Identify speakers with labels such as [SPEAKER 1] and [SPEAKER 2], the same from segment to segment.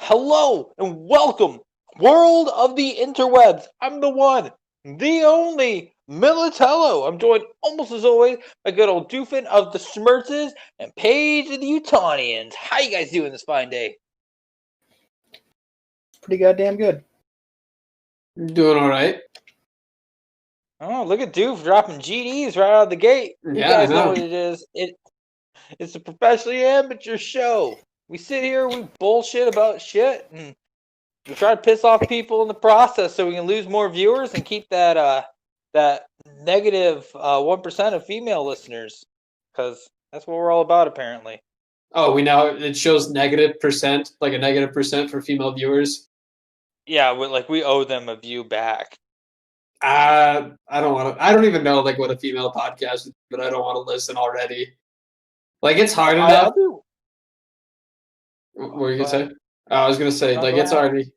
[SPEAKER 1] Hello and welcome, world of the interwebs. I'm the one, the only Millitello. I'm joined almost as always by good old Doofin of the Schmertzes and Paige of the Utonians. How you guys doing this fine day?
[SPEAKER 2] Pretty goddamn good.
[SPEAKER 3] Doing all right.
[SPEAKER 1] Oh, look at Doof dropping GDs right out of the gate. You guys know what it is. It's a professionally amateur show. We sit here, we bullshit about shit, and we try to piss off people in the process so we can lose more viewers and keep that negative 1% of female listeners, because that's what we're all about apparently.
[SPEAKER 3] Oh, it shows -%, like a -% for female viewers.
[SPEAKER 1] Yeah, we owe them a view back.
[SPEAKER 3] I don't even know what a female podcast is, but I don't want to listen already. It's hard enough. What were you gonna say? I was gonna say it's already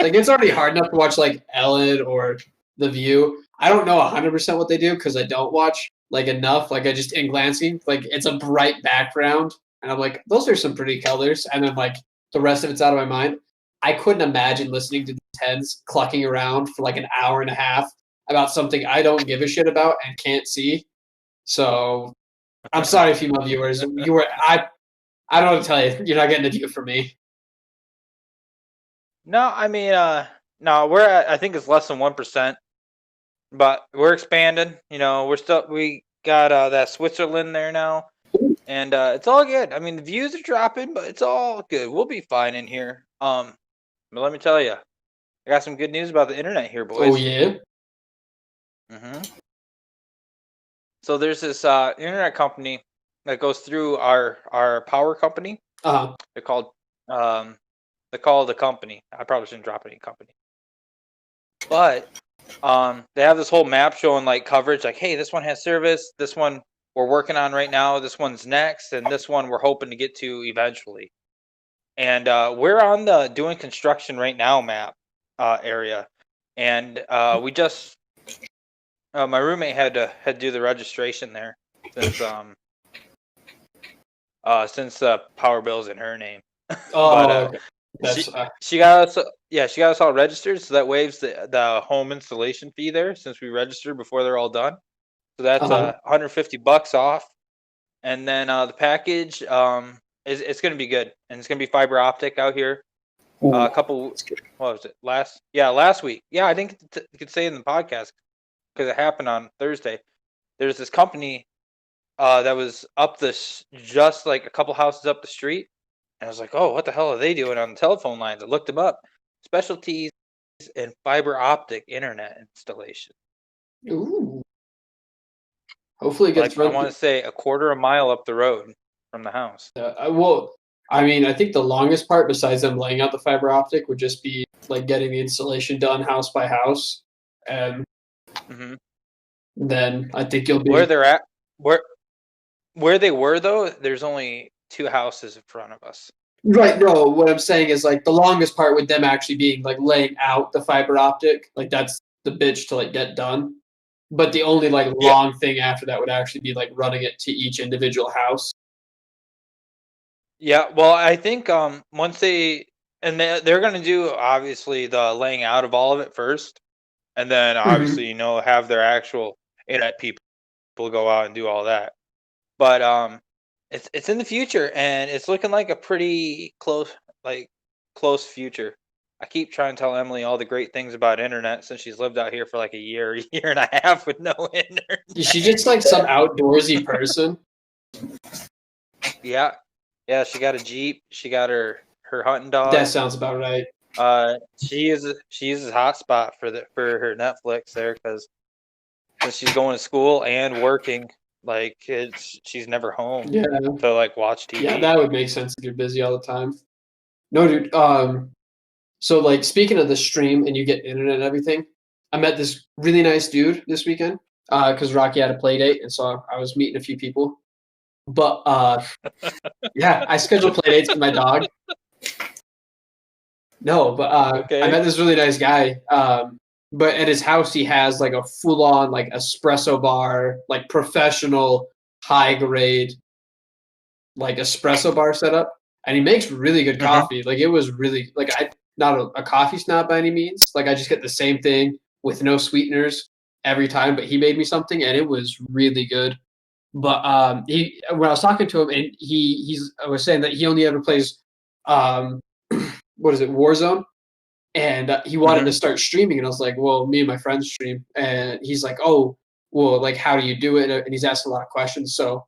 [SPEAKER 3] it's already hard enough to watch Ellen or The View. I don't know 100% what they do because I don't watch enough. I just in glancing, it's a bright background, and I'm like, those are some pretty colors, and then the rest of it's out of my mind. I couldn't imagine listening to these heads clucking around for an hour and a half about something I don't give a shit about and can't see. So I'm sorry, female viewers. I don't know what to tell you. You're not getting a view from me.
[SPEAKER 1] No, I mean, no, we're at, I think it's less than 1%, but we're expanding. We got that Switzerland there now, and it's all good. I mean, the views are dropping, but it's all good. We'll be fine in here. But let me tell you, I got some good news about the internet here, boys.
[SPEAKER 3] Oh yeah.
[SPEAKER 1] So there's this internet company that goes through our power company. They're called the company. I probably shouldn't drop any company. But they have this whole map showing coverage, hey, this one has service, this one we're working on right now, this one's next, and this one we're hoping to get to eventually. And we're on the doing construction right now map area. And we just my roommate had to do the registration there since the power bill's in her name.
[SPEAKER 3] Oh,
[SPEAKER 1] she got us all registered, so that waives the home installation fee there since we registered before they're all done. So that's $150 off, and then the package it's going to be good, and it's going to be fiber optic out here. What was it last week? Yeah, I think you could say in the podcast because it happened on Thursday. There's this company that was up just a couple houses up the street. And I was like, oh, what the hell are they doing on the telephone lines? I looked them up. Specialties in fiber optic internet installation.
[SPEAKER 3] Ooh. Hopefully it gets
[SPEAKER 1] I want to say a quarter of a mile up the road from the house.
[SPEAKER 3] I think the longest part besides them laying out the fiber optic would just be getting the installation done house by house. And then I think you'll be...
[SPEAKER 1] Where they're at, where they were, though, there's only 2 houses in front of us.
[SPEAKER 3] Right, no, what I'm saying is the longest part with them actually being laying out the fiber optic, that's the bitch to get done. But the only long thing after that would actually be running it to each individual house.
[SPEAKER 1] Yeah, well, I think once they're going to do obviously the laying out of all of it first, and then obviously have their actual internet people go out and do all that. But it's in the future, and it's looking like a pretty close future. I keep trying to tell Emily all the great things about internet since she's lived out here for a year and a half with no internet.
[SPEAKER 3] Is she just some outdoorsy person?
[SPEAKER 1] Yeah, she got a Jeep. She got her hunting dog.
[SPEAKER 3] That sounds about right.
[SPEAKER 1] She uses hotspot for her Netflix there because she's going to school and working. She's never home to watch TV.
[SPEAKER 3] Yeah, that would make sense if you're busy all the time. No, dude. So speaking of the stream and you get internet and everything, I met this really nice dude this weekend because Rocky had a play date, and so I was meeting a few people. But yeah, I scheduled play dates with my dog. No, but okay. I met this really nice guy. But at his house, he has a full-on espresso bar, professional, high-grade, espresso bar setup. and he makes really good coffee. Like it was really like I not a coffee snob by any means. Like I just get the same thing with no sweeteners every time, but he made me something and it was really good. But he when I was talking to him and I was saying that he only ever plays um what is it, Warzone? And he wanted to start streaming, and I was like, well, me and my friends stream, and he's like, oh, well, like how do you do it? And he's asked a lot of questions. So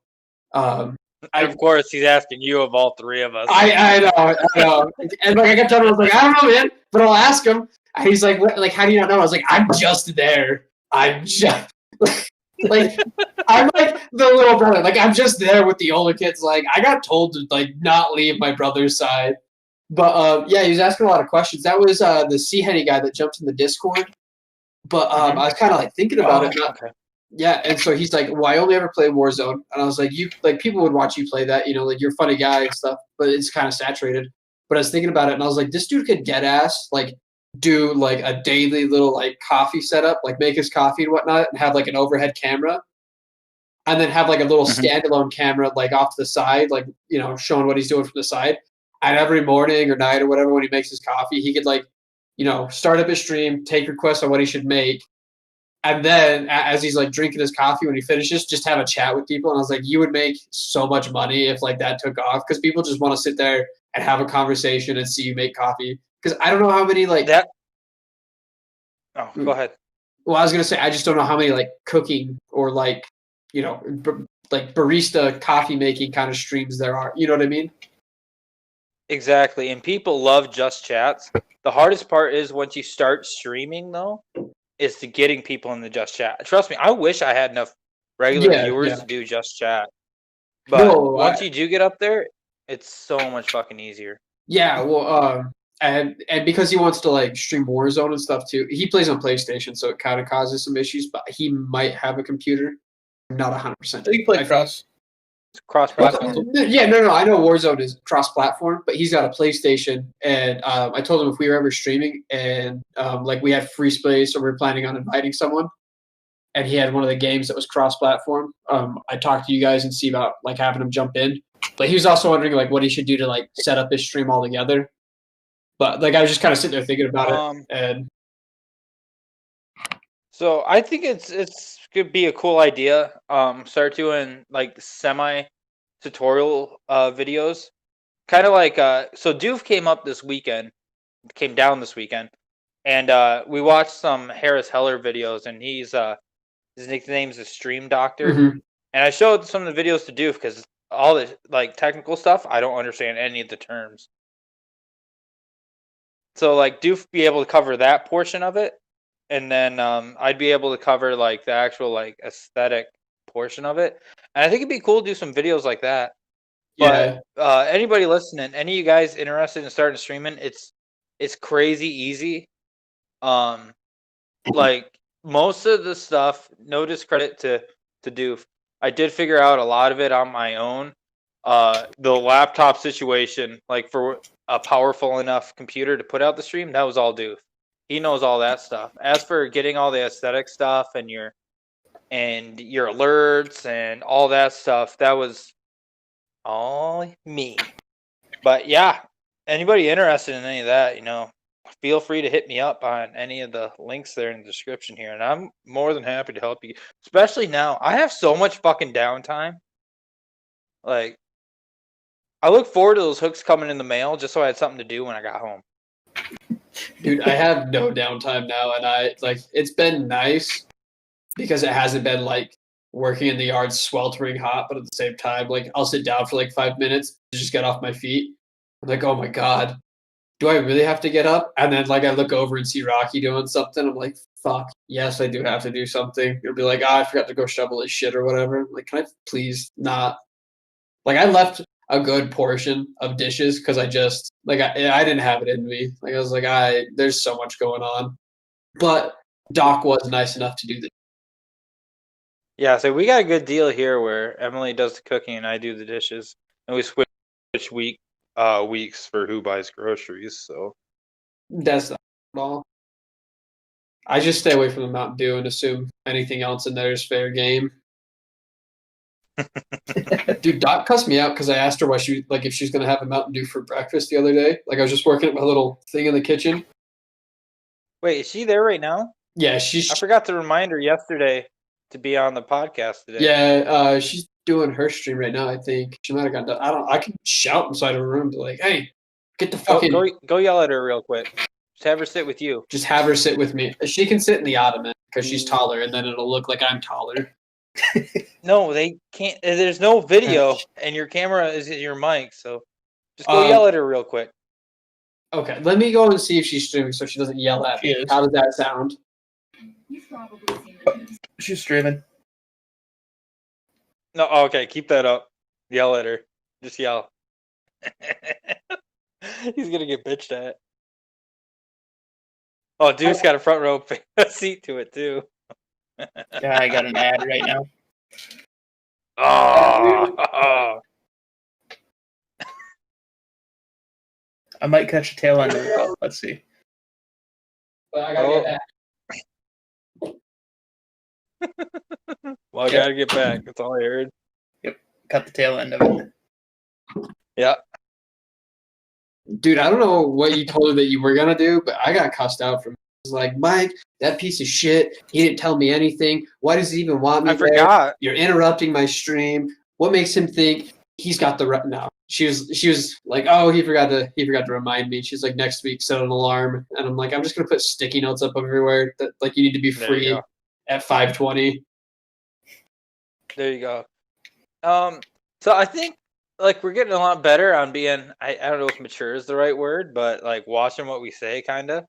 [SPEAKER 1] And of course, he's asking you of all three of us.
[SPEAKER 3] I know. And like I kept telling him, I was like, I don't know, man, but I'll ask him. And he's like, what, like, how do you not know? I was like, I'm just there. I'm just like, I'm like the little brother. Like, I'm just there with the older kids. Like, I got told to like not leave my brother's side. But yeah, he was asking a lot of questions. That was the Sea Henny guy that jumped in the Discord. But I was kind of like thinking about it.
[SPEAKER 1] Okay.
[SPEAKER 3] Yeah, and so he's like, "Well, I only ever play Warzone," and I was like, "You like people would watch you play that, you know, like you're a funny guy and stuff, but it's kind of saturated." But I was thinking about it, and I was like, "This dude could get ass, like do like a daily little like coffee setup, like make his coffee and whatnot, and have like an overhead camera, and then have like a little standalone camera like off to the side, like you know, showing what he's doing from the side. And every morning or night or whatever when he makes his coffee, he could like, you know, start up his stream, take requests on what he should make." And then as he's like drinking his coffee when he finishes, just have a chat with people. And I was like, you would make so much money if like that took off because people just want to sit there and have a conversation and see you make coffee. Because I don't know how many like
[SPEAKER 1] that. Oh, go ahead.
[SPEAKER 3] Well, I was gonna say I just don't know how many like cooking or like you know like barista coffee making kind of streams there are. You know what I mean?
[SPEAKER 1] Exactly, and people love just chats. The hardest part is once you start streaming, though, is to getting people in the just chat. Trust me, I wish I had enough regular viewers to do just chat. But once you do get up there, it's so much fucking easier.
[SPEAKER 3] Yeah, well, and because he wants to like stream Warzone and stuff too, he plays on PlayStation, so it kind of causes some issues. But he might have a computer. I'm not 100%.
[SPEAKER 2] He play cross
[SPEAKER 1] platform.
[SPEAKER 3] Yeah, no, I know Warzone is cross-platform, but he's got a PlayStation, and I told him if we were ever streaming and like we had free space or we were planning on inviting someone, and he had one of the games that was cross-platform, I'd talk to you guys and see about like having him jump in. But he was also wondering like what he should do to like set up his stream all together. But like I was just kind of sitting there thinking about it, and
[SPEAKER 1] so I think it's could be a cool idea. Start doing like semi tutorial videos, kind of like so Doof came down this weekend, and we watched some Harris Heller videos, and he's his nickname's a Stream Doctor, and I showed some of the videos to Doof because all the like technical stuff I don't understand any of the terms. So like Doof be able to cover that portion of it, and then I'd be able to cover like the actual like aesthetic portion of it. And I think it'd be cool to do some videos like that.
[SPEAKER 3] yeah,
[SPEAKER 1] But anybody listening, any of you guys interested in starting streaming, it's crazy easy. Like most of the stuff, no discredit to Doof, I did figure out a lot of it on my own. The laptop situation, like for a powerful enough computer to put out the stream, that was all Doof. He knows all that stuff. As for getting all the aesthetic stuff and your alerts and all that stuff, that was all me. But yeah, anybody interested in any of that, you know, feel free to hit me up on any of the links there in the description here, and I'm more than happy to help you. Especially now, I have so much fucking downtime. Like, I look forward to those hooks coming in the mail just so I had something to do when I got home.
[SPEAKER 3] dude, I have no downtime now, and I like it's been nice because it hasn't been like working in the yard sweltering hot, but at the same time, like I'll sit down for like 5 minutes to just get off my feet. I'm like, oh my god, do I really have to get up? And then like I look over and see Rocky doing something. I'm like, fuck, yes, I do have to do something. It'll be like, I forgot to go shovel his shit or whatever. I'm like, can I please not? Like I left a good portion of dishes because I just like I didn't have it in me. Like I was like, there's so much going on. But Doc was nice enough to do the.
[SPEAKER 1] Yeah, so we got a good deal here where Emily does the cooking and I do the dishes, and we switch weeks for who buys groceries. So
[SPEAKER 3] That's not at all. I just stay away from the Mountain Dew and assume anything else in there is fair game. Dude, Doc cussed me out because I asked her why if she's gonna have a Mountain Dew for breakfast the other day. Like I was just working at my little thing in the kitchen.
[SPEAKER 1] Wait, is she there right now?
[SPEAKER 3] Yeah,
[SPEAKER 1] I forgot to remind her yesterday to be on the podcast today.
[SPEAKER 3] Yeah, she's doing her stream right now. I think she might have got done. I can shout inside her room to like, hey, get the fucking.
[SPEAKER 1] Go yell at her real quick. Just have her sit with you.
[SPEAKER 3] Just have her sit with me. She can sit in the ottoman because she's taller, and then it'll look like I'm taller.
[SPEAKER 1] No, they can't. There's no video, and your camera is in your mic, so just go yell at her real quick.
[SPEAKER 3] Okay, let me go and see if she's streaming so she doesn't yell at me. How does that sound?
[SPEAKER 2] She's streaming.
[SPEAKER 1] No, okay, keep that up. Yell at her. Just yell. He's gonna get bitched at. Oh, Dude's got a front row seat to it too.
[SPEAKER 2] Yeah, I got an ad right now.
[SPEAKER 1] Oh.
[SPEAKER 2] I might catch a tail end of the call. Let's see.
[SPEAKER 3] But I gotta get
[SPEAKER 1] back. Well, I gotta get back. That's all I heard.
[SPEAKER 2] Yep, cut the tail end of it.
[SPEAKER 1] Yeah.
[SPEAKER 3] Dude, I don't know what you told her that you were gonna do, but I got cussed out from. It was like, Mike, that piece of shit. He didn't tell me anything. Why does he even want me?
[SPEAKER 1] I forgot.
[SPEAKER 3] You're interrupting my stream. What makes him think he's got the right? No, she was like, oh, he forgot to remind me. She's like, next week, set an alarm, and I'm like, I'm just gonna put sticky notes up everywhere that like you need to be free at 5:20.
[SPEAKER 1] There you go. So I think like we're getting a lot better on being. I don't know if mature is the right word, but like watching what we say, kind of.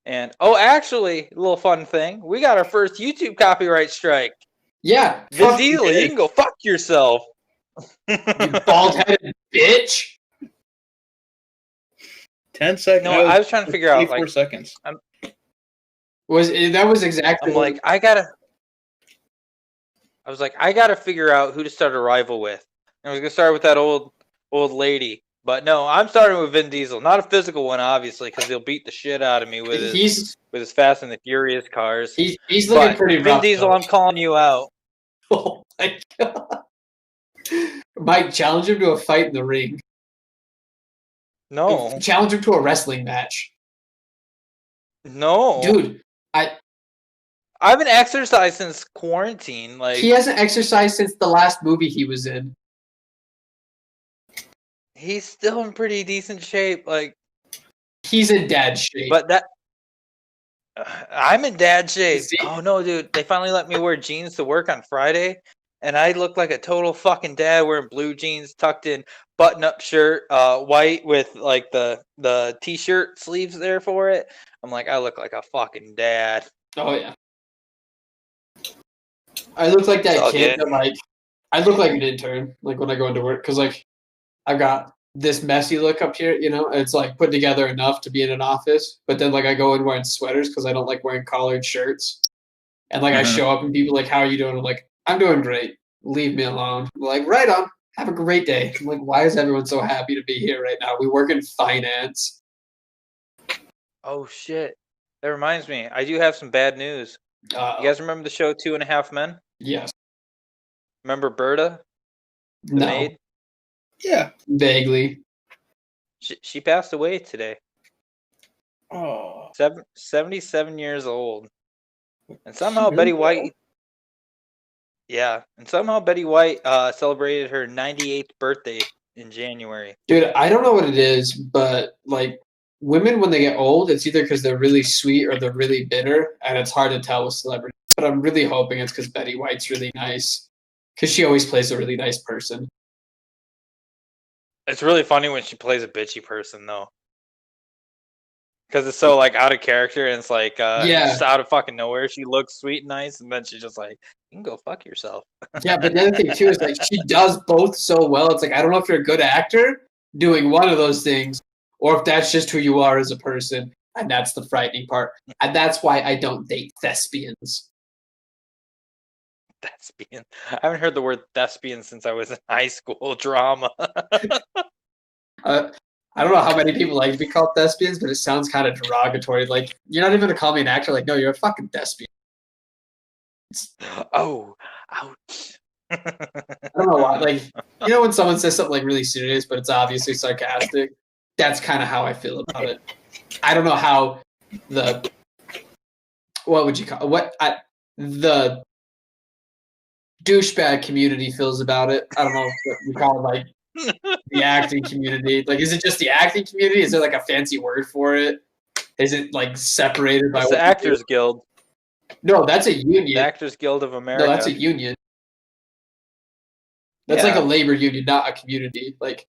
[SPEAKER 1] And actually, a little fun thing. We got our first YouTube copyright strike.
[SPEAKER 3] Yeah.
[SPEAKER 1] Vin Diesel, you can go fuck yourself.
[SPEAKER 3] You bald-headed bitch.
[SPEAKER 2] 10 seconds.
[SPEAKER 1] No, I was trying to figure out
[SPEAKER 2] 4 seconds.
[SPEAKER 3] That was exactly.
[SPEAKER 1] I'm like, I gotta figure out who to start a rival with. And I was gonna start with that old lady. But no, I'm starting with Vin Diesel. Not a physical one, obviously, because he'll beat the shit out of me with his Fast and the Furious cars.
[SPEAKER 3] He's looking pretty rough.
[SPEAKER 1] Vin Diesel, I'm calling you out.
[SPEAKER 3] Oh my god. Mike, challenge him to a fight in the ring.
[SPEAKER 1] No.
[SPEAKER 3] Challenge him to a wrestling match.
[SPEAKER 1] No.
[SPEAKER 3] Dude, I
[SPEAKER 1] haven't exercised since quarantine. Like
[SPEAKER 3] he hasn't exercised since the last movie he was in.
[SPEAKER 1] He's still in pretty decent shape. Like
[SPEAKER 3] he's in dad shape.
[SPEAKER 1] But I'm in dad shape. Oh no, dude! They finally let me wear jeans to work on Friday, and I look like a total fucking dad wearing blue jeans, tucked in, button-up shirt, white with like the t-shirt sleeves there for it. I'm like, I look like a fucking dad.
[SPEAKER 3] Oh yeah. I look like that kid that like I look like an intern like when I go into work because like I've got this messy look up here, you know, and it's like put together enough to be in an office, but then like I go in wearing sweaters because I don't like wearing collared shirts, and like I show up and people are like, how are you doing? I'm like, I'm doing great, leave me alone. I'm like, right on, have a great day. I'm like, why is everyone so happy to be here right now? We work in finance.
[SPEAKER 1] Oh shit, that reminds me, I do have some bad news. You guys remember the show 2.5 Men?
[SPEAKER 3] Yes.
[SPEAKER 1] Remember Berta, the maid?
[SPEAKER 3] Yeah, vaguely.
[SPEAKER 1] She passed away today.
[SPEAKER 2] Oh,
[SPEAKER 1] 77 years old, and somehow Betty White. Yeah, and somehow Betty White celebrated her 98th birthday in January.
[SPEAKER 3] Dude, I don't know what it is, but like women when they get old, it's either because they're really sweet or they're really bitter, and it's hard to tell with celebrities. But I'm really hoping it's because Betty White's really nice, because she always plays a really nice person.
[SPEAKER 1] It's really funny when she plays a bitchy person, though. Because it's so, like, out of character, and it's like, just out of fucking nowhere. She looks sweet and nice, and then she's just like, you can go fuck yourself.
[SPEAKER 3] Yeah, but the other thing, too, is, like, she does both so well. It's like, I don't know if you're a good actor doing one of those things, or if that's just who you are as a person, and that's the frightening part. And that's why I don't date thespians.
[SPEAKER 1] Thespian. I haven't heard the word thespian since I was in high school drama.
[SPEAKER 3] I don't know how many people like to be called thespians, but it sounds kind of derogatory. Like, you're not even going to call me an actor. Like, no, you're a fucking thespian.
[SPEAKER 1] Oh, ouch.
[SPEAKER 3] I don't know why. Like, when someone says something like really serious, but it's obviously sarcastic. That's kind of how I feel about it. I don't know how what would you call the douchebag community feels about it. I don't know what you call it, like the acting community. Like, is it just the acting community? Is there like a fancy word for it? Is it like separated by
[SPEAKER 1] It's
[SPEAKER 3] what
[SPEAKER 1] the Actors Guild.
[SPEAKER 3] No, that's a
[SPEAKER 1] The
[SPEAKER 3] union.
[SPEAKER 1] Actors Guild of America.
[SPEAKER 3] No, that's a union. That's like a labor union, not a community. Like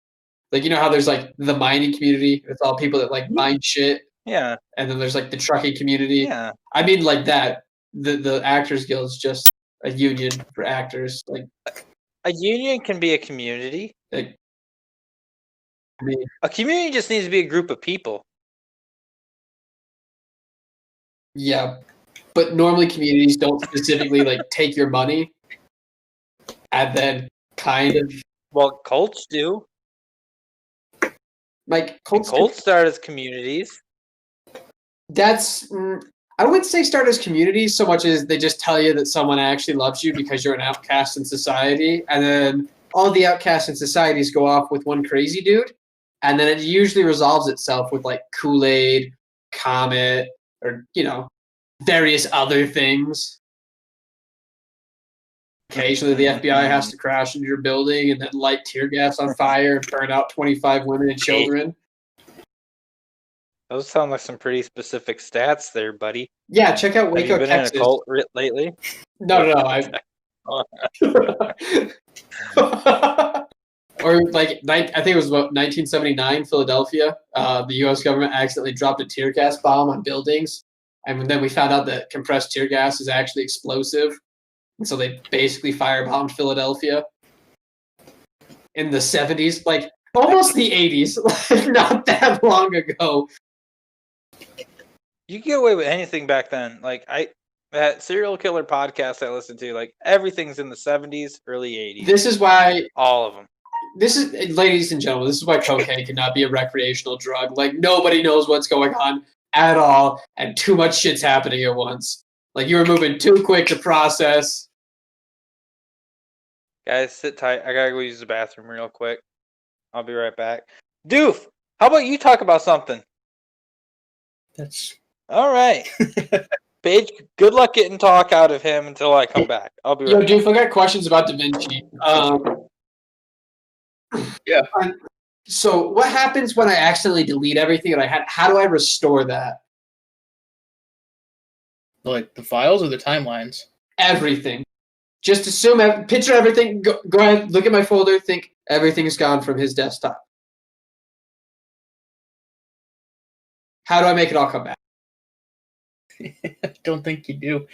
[SPEAKER 3] how there's like the mining community. It's all people that like mine shit.
[SPEAKER 1] Yeah.
[SPEAKER 3] And then there's like the trucking community.
[SPEAKER 1] Yeah.
[SPEAKER 3] I mean, like that. The Actors Guild is just a union for actors. Like
[SPEAKER 1] a union can be a community.
[SPEAKER 3] Like, I mean,
[SPEAKER 1] a community just needs to be a group of people.
[SPEAKER 3] Yeah, but normally communities don't specifically like take your money and then kind of.
[SPEAKER 1] Well, cults do.
[SPEAKER 3] Like cults
[SPEAKER 1] start as communities.
[SPEAKER 3] That's I wouldn't say start as communities so much as they just tell you that someone actually loves you because you're an outcast in society, and then all the outcasts in societies go off with one crazy dude, and then it usually resolves itself with like Kool-Aid, Comet, or various other things. Occasionally, the FBI has to crash into your building and then light tear gas on fire and burn out 25 women and children.
[SPEAKER 1] Those sound like some pretty specific stats there, buddy.
[SPEAKER 3] Yeah, check out Waco,
[SPEAKER 1] Have you been
[SPEAKER 3] Texas.
[SPEAKER 1] in a cult lately?
[SPEAKER 3] No. Or like, I think it was about 1979, Philadelphia. The U.S. government accidentally dropped a tear gas bomb on buildings, and then we found out that compressed tear gas is actually explosive, and so they basically firebombed Philadelphia in the 70s, like almost the 80s, like not that long ago.
[SPEAKER 1] You could get away with anything back then. Like that serial killer podcast I listened to, like everything's in the 70s, early 80s.
[SPEAKER 3] This is why
[SPEAKER 1] all of them.
[SPEAKER 3] This is, ladies and gentlemen, this is why cocaine cannot be a recreational drug. Like, nobody knows what's going on at all, and too much shit's happening at once. Like, you were moving too quick to process.
[SPEAKER 1] Guys, sit tight. I gotta go use the bathroom real quick. I'll be right back. Doof, how about you talk about something?
[SPEAKER 2] That's
[SPEAKER 1] all right. Paige, good luck getting talk out of him until I come back. I'll be right back.
[SPEAKER 3] Yo, Doof, I got questions about Davinci.
[SPEAKER 2] Yeah.
[SPEAKER 3] So what happens when I accidentally delete everything that I had? How do I restore that?
[SPEAKER 2] Like the files or the timelines?
[SPEAKER 3] Everything. Just assume, picture everything. Go ahead, look at my folder, think everything's gone from his desktop. How do I make it all come back?
[SPEAKER 2] I don't think you do.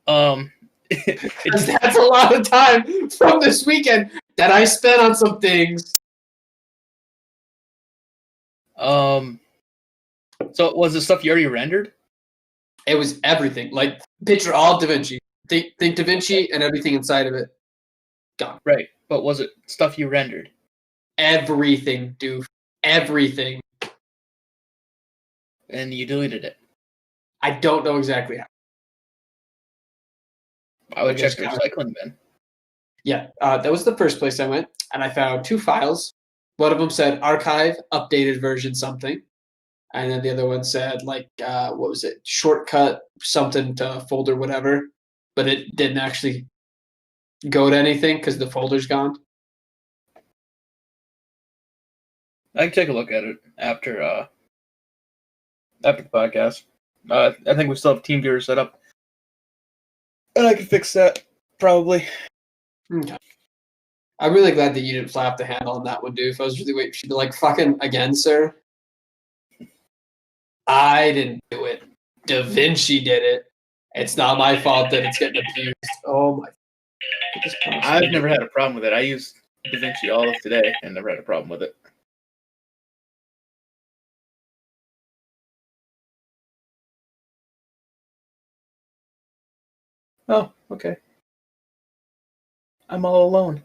[SPEAKER 3] That's a lot of time from this weekend that I spent on some things.
[SPEAKER 2] So was the stuff you already rendered?
[SPEAKER 3] It was everything. Like, picture all Davinci. Think Davinci and everything inside of it. Gone.
[SPEAKER 2] Right. But was it stuff you rendered?
[SPEAKER 3] Everything, dude. Everything.
[SPEAKER 2] And you deleted it?
[SPEAKER 3] I don't know exactly how.
[SPEAKER 2] I would check the recycling bin.
[SPEAKER 3] Yeah, that was the first place I went, and I found 2 files. One of them said archive, updated version something, and then the other one said, like, what was it? Shortcut something to folder whatever, but it didn't actually go to anything because the folder's gone.
[SPEAKER 2] I can take a look at it after the podcast. I think we still have TeamViewer set up. And I can fix that, probably.
[SPEAKER 3] Okay. I'm really glad that you didn't flap the handle on that one, dude. If I was really waiting, she'd be like, fucking again, sir. I didn't do it. Davinci did it. It's not my fault that it's getting abused. Oh my.
[SPEAKER 2] I've never had a problem with it. I used Davinci all of today and never had a problem with it. Oh, okay. I'm all alone.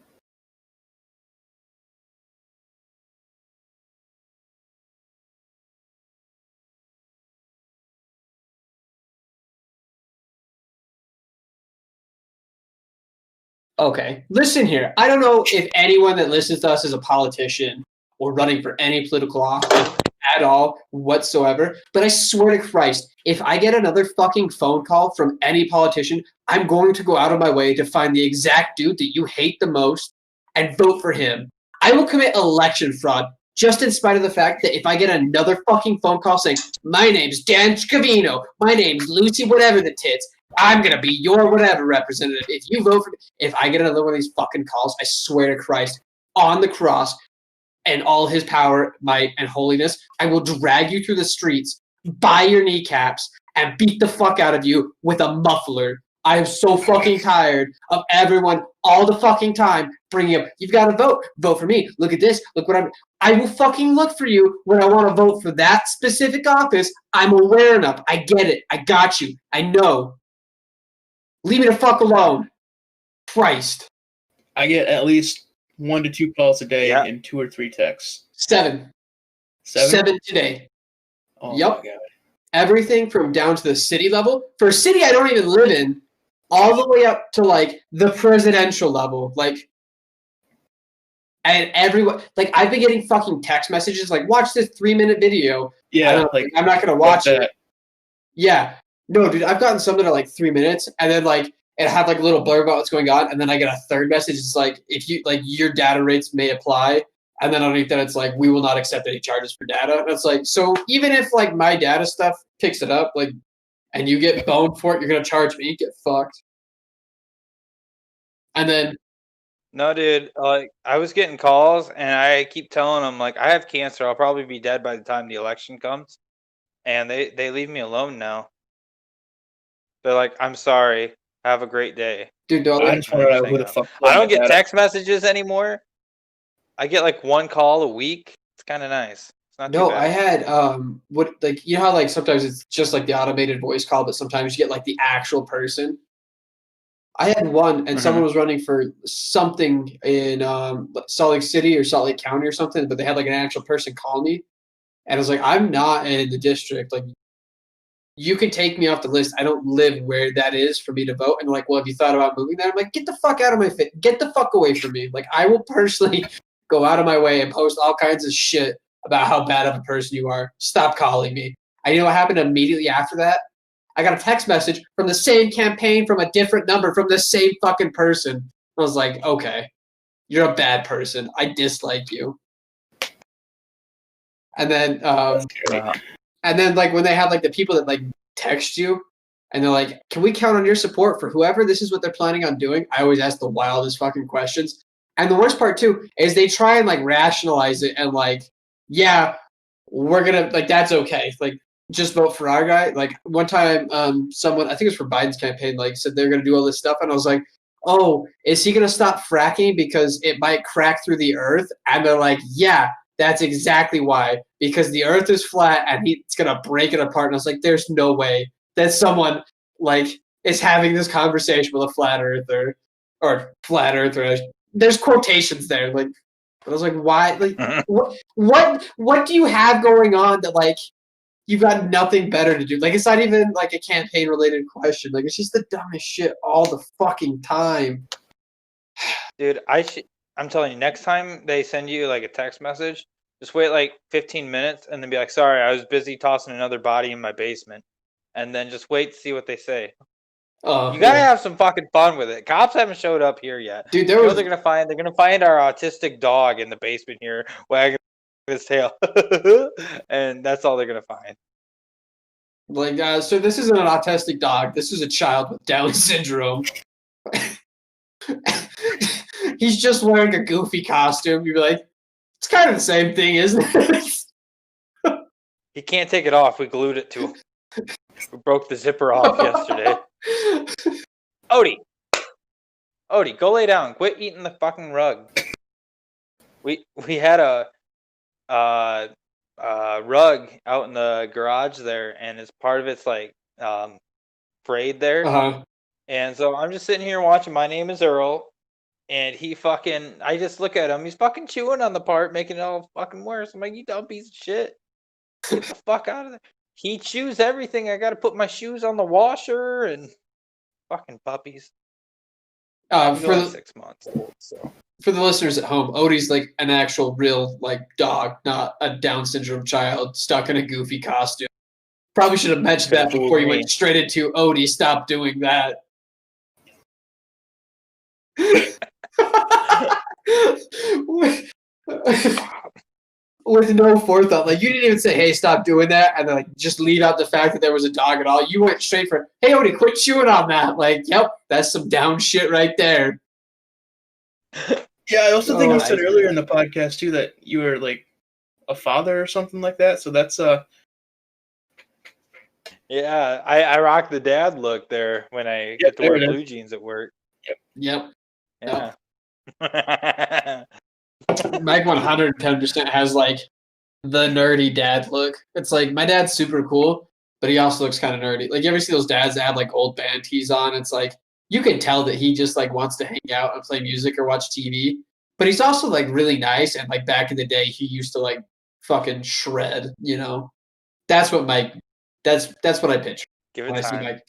[SPEAKER 3] Okay, listen here. I don't know if anyone that listens to us is a politician or running for any political office at all whatsoever, but I swear to Christ, if I get another fucking phone call from any politician, I'm going to go out of my way to find the exact dude that you hate the most and vote for him. I will commit election fraud just in spite of the fact that if I get another fucking phone call saying, my name's Dan Scavino, my name's Lucy whatever the tits, I'm going to be your whatever representative. If you vote for me, if I get another one of these fucking calls, I swear to Christ, on the cross and all his power, might, and holiness, I will drag you through the streets, by your kneecaps, and beat the fuck out of you with a muffler. I am so fucking tired of everyone all the fucking time bringing up, you've got to vote. Vote for me. Look at this. Look what I will fucking look for you when I want to vote for that specific office. I'm aware enough. I get it. I got you. I know. Leave me the fuck alone. Christ.
[SPEAKER 2] I get at least 1 to 2 calls a day
[SPEAKER 1] Yeah.
[SPEAKER 2] and 2 or 3 texts.
[SPEAKER 3] 7. 7 today.
[SPEAKER 2] Oh
[SPEAKER 3] Yep.
[SPEAKER 2] my god.
[SPEAKER 3] Everything from down to the city level. For a city I don't even live in, all the way up to like the presidential level. Like, and everyone, like, I've been getting fucking text messages like, watch this 3-minute video.
[SPEAKER 2] Yeah, like
[SPEAKER 3] I'm not gonna watch
[SPEAKER 2] that.
[SPEAKER 3] it. Yeah. No, dude, I've gotten some that are like 3 minutes, and then like it had like a little blurb about what's going on, and then I get a third message. It's like, if you like, your data rates may apply, and then underneath that it's like, we will not accept any charges for data. And it's like, so even if like my data stuff picks it up, like, and you get boned for it, you're gonna charge me. Get fucked. And then
[SPEAKER 1] No, dude. Like, I was getting calls, and I keep telling them, like, I have cancer. I'll probably be dead by the time the election comes, and they leave me alone now. They're like, I'm sorry. Have a great day.
[SPEAKER 3] dude, don't
[SPEAKER 2] I just wonder who the fuck.
[SPEAKER 1] I don't get text messages anymore. I get like 1 call a week. It's kind of nice. It's not
[SPEAKER 3] no,
[SPEAKER 1] too
[SPEAKER 3] I
[SPEAKER 1] bad.
[SPEAKER 3] had what, like, you know how like sometimes it's just like the automated voice call, but sometimes you get like the actual person. I had one, and someone was running for something in Salt Lake City or Salt Lake County or something, but they had like an actual person call me, and I was like, I'm not in the district. Like, you can take me off the list. I don't live where that is for me to vote. And like, well, have you thought about moving there? I'm like, get the fuck out of my face. Get the fuck away from me. Like, I will personally go out of my way and post all kinds of shit about how bad of a person you are. Stop calling me. And you know what happened immediately after that? I got a text message from the same campaign from a different number from the same fucking person. I was like, okay, you're a bad person. I dislike you. And then, like when they have like the people that like text you, and they're like, "Can we count on your support for whoever this is what they're planning on doing?" I always ask the wildest fucking questions. And the worst part too is they try and like rationalize it and like, yeah, we're gonna like that's okay. Like, just vote for our guy. Like one time, someone, I think it was for Biden's campaign, like said they're gonna do all this stuff, and I was like, oh, is he gonna stop fracking because it might crack through the earth? And they're like, yeah, that's exactly why, because the earth is flat and he's gonna break it apart. And I was like, there's no way that someone like is having this conversation with a flat earther or flat earther. There's quotations there. Like, I was like, why? Like, what do you have going on that like you've got nothing better to do? Like, it's not even like a campaign related question. Like, it's just the dumbest shit all the fucking time.
[SPEAKER 1] Dude, I'm telling you, next time they send you like a text message, just wait like 15 minutes and then be like, sorry, I was busy tossing another body in my basement. And then just wait to see what they say. You gotta have some fucking fun with it. Cops haven't showed up here yet.
[SPEAKER 3] Dude,
[SPEAKER 1] they're gonna find our autistic dog in the basement here, wagging his tail. And that's all they're gonna find.
[SPEAKER 3] Like, so this isn't an autistic dog. This is a child with Down syndrome. He's just wearing a goofy costume. You'd be like, it's kind of the same thing, isn't it?
[SPEAKER 1] He can't take it off. We glued it to him. We broke the zipper off yesterday. Odie, go lay down. Quit eating the fucking rug. We had a rug out in the garage there, and it's part of it's like frayed there. And so I'm just sitting here watching My Name is Earl, and I just look at him. He's fucking chewing on the part, making it all fucking worse. I'm like, you dumb piece of shit. Get the fuck out of there. He chews everything. I got to put my shoes on the washer and fucking puppies. He's
[SPEAKER 3] For
[SPEAKER 1] only
[SPEAKER 3] the
[SPEAKER 1] 6 months old, so.
[SPEAKER 3] for the listeners at home, Odie's like an actual real like dog, not a Down syndrome child stuck in a goofy costume. Probably should have mentioned that
[SPEAKER 1] Could've
[SPEAKER 3] before you
[SPEAKER 1] fooled
[SPEAKER 3] went straight into Odie. Stop doing that. With no forethought, like you didn't even say, "Hey, stop doing that," and then like just leave out the fact that there was a dog at all. You went straight for, "Hey, Odie, quit chewing on that." Like, yep, that's some down shit right there.
[SPEAKER 2] Yeah, I also think
[SPEAKER 3] Oh,
[SPEAKER 2] you said
[SPEAKER 1] I-
[SPEAKER 2] earlier in the podcast too that you were like a father or something like that. So that's
[SPEAKER 1] Yeah, I rock the dad look there when I get to
[SPEAKER 2] there
[SPEAKER 1] wear
[SPEAKER 2] it is.
[SPEAKER 1] blue jeans at work.
[SPEAKER 3] yep.
[SPEAKER 1] Yeah.
[SPEAKER 3] Mike 110% has like the nerdy dad look. It's like my dad's super cool, but he also looks kind of nerdy. Like you ever see those dads that have like old band tees on? It's like you can tell that he just like wants to hang out and play music or watch TV. But he's also like really nice, and like back in the day, he used to like fucking shred. You know, that's what Mike. That's what I picture
[SPEAKER 1] Give
[SPEAKER 3] when
[SPEAKER 1] it
[SPEAKER 3] I see
[SPEAKER 1] time.
[SPEAKER 3] Mike.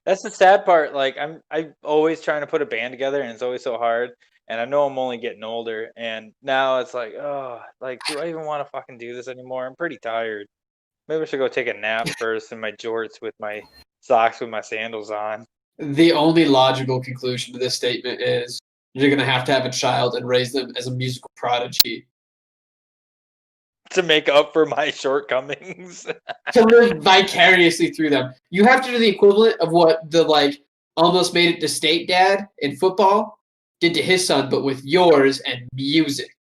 [SPEAKER 1] That's the sad part. Like I'm always trying to put a band together, and it's always so hard. And I know I'm only getting older, and now it's like, oh, like, do I even want to fucking do this anymore? I'm pretty tired. Maybe I should go take a nap first in my jorts with my socks with my sandals on
[SPEAKER 3] The only logical conclusion to this statement is you're gonna have to have a child and raise them as a musical prodigy
[SPEAKER 1] to make up for my shortcomings.
[SPEAKER 3] to live vicariously through them. You have to do the equivalent of what the like almost made it to state dad in football did to his son, but with yours and music.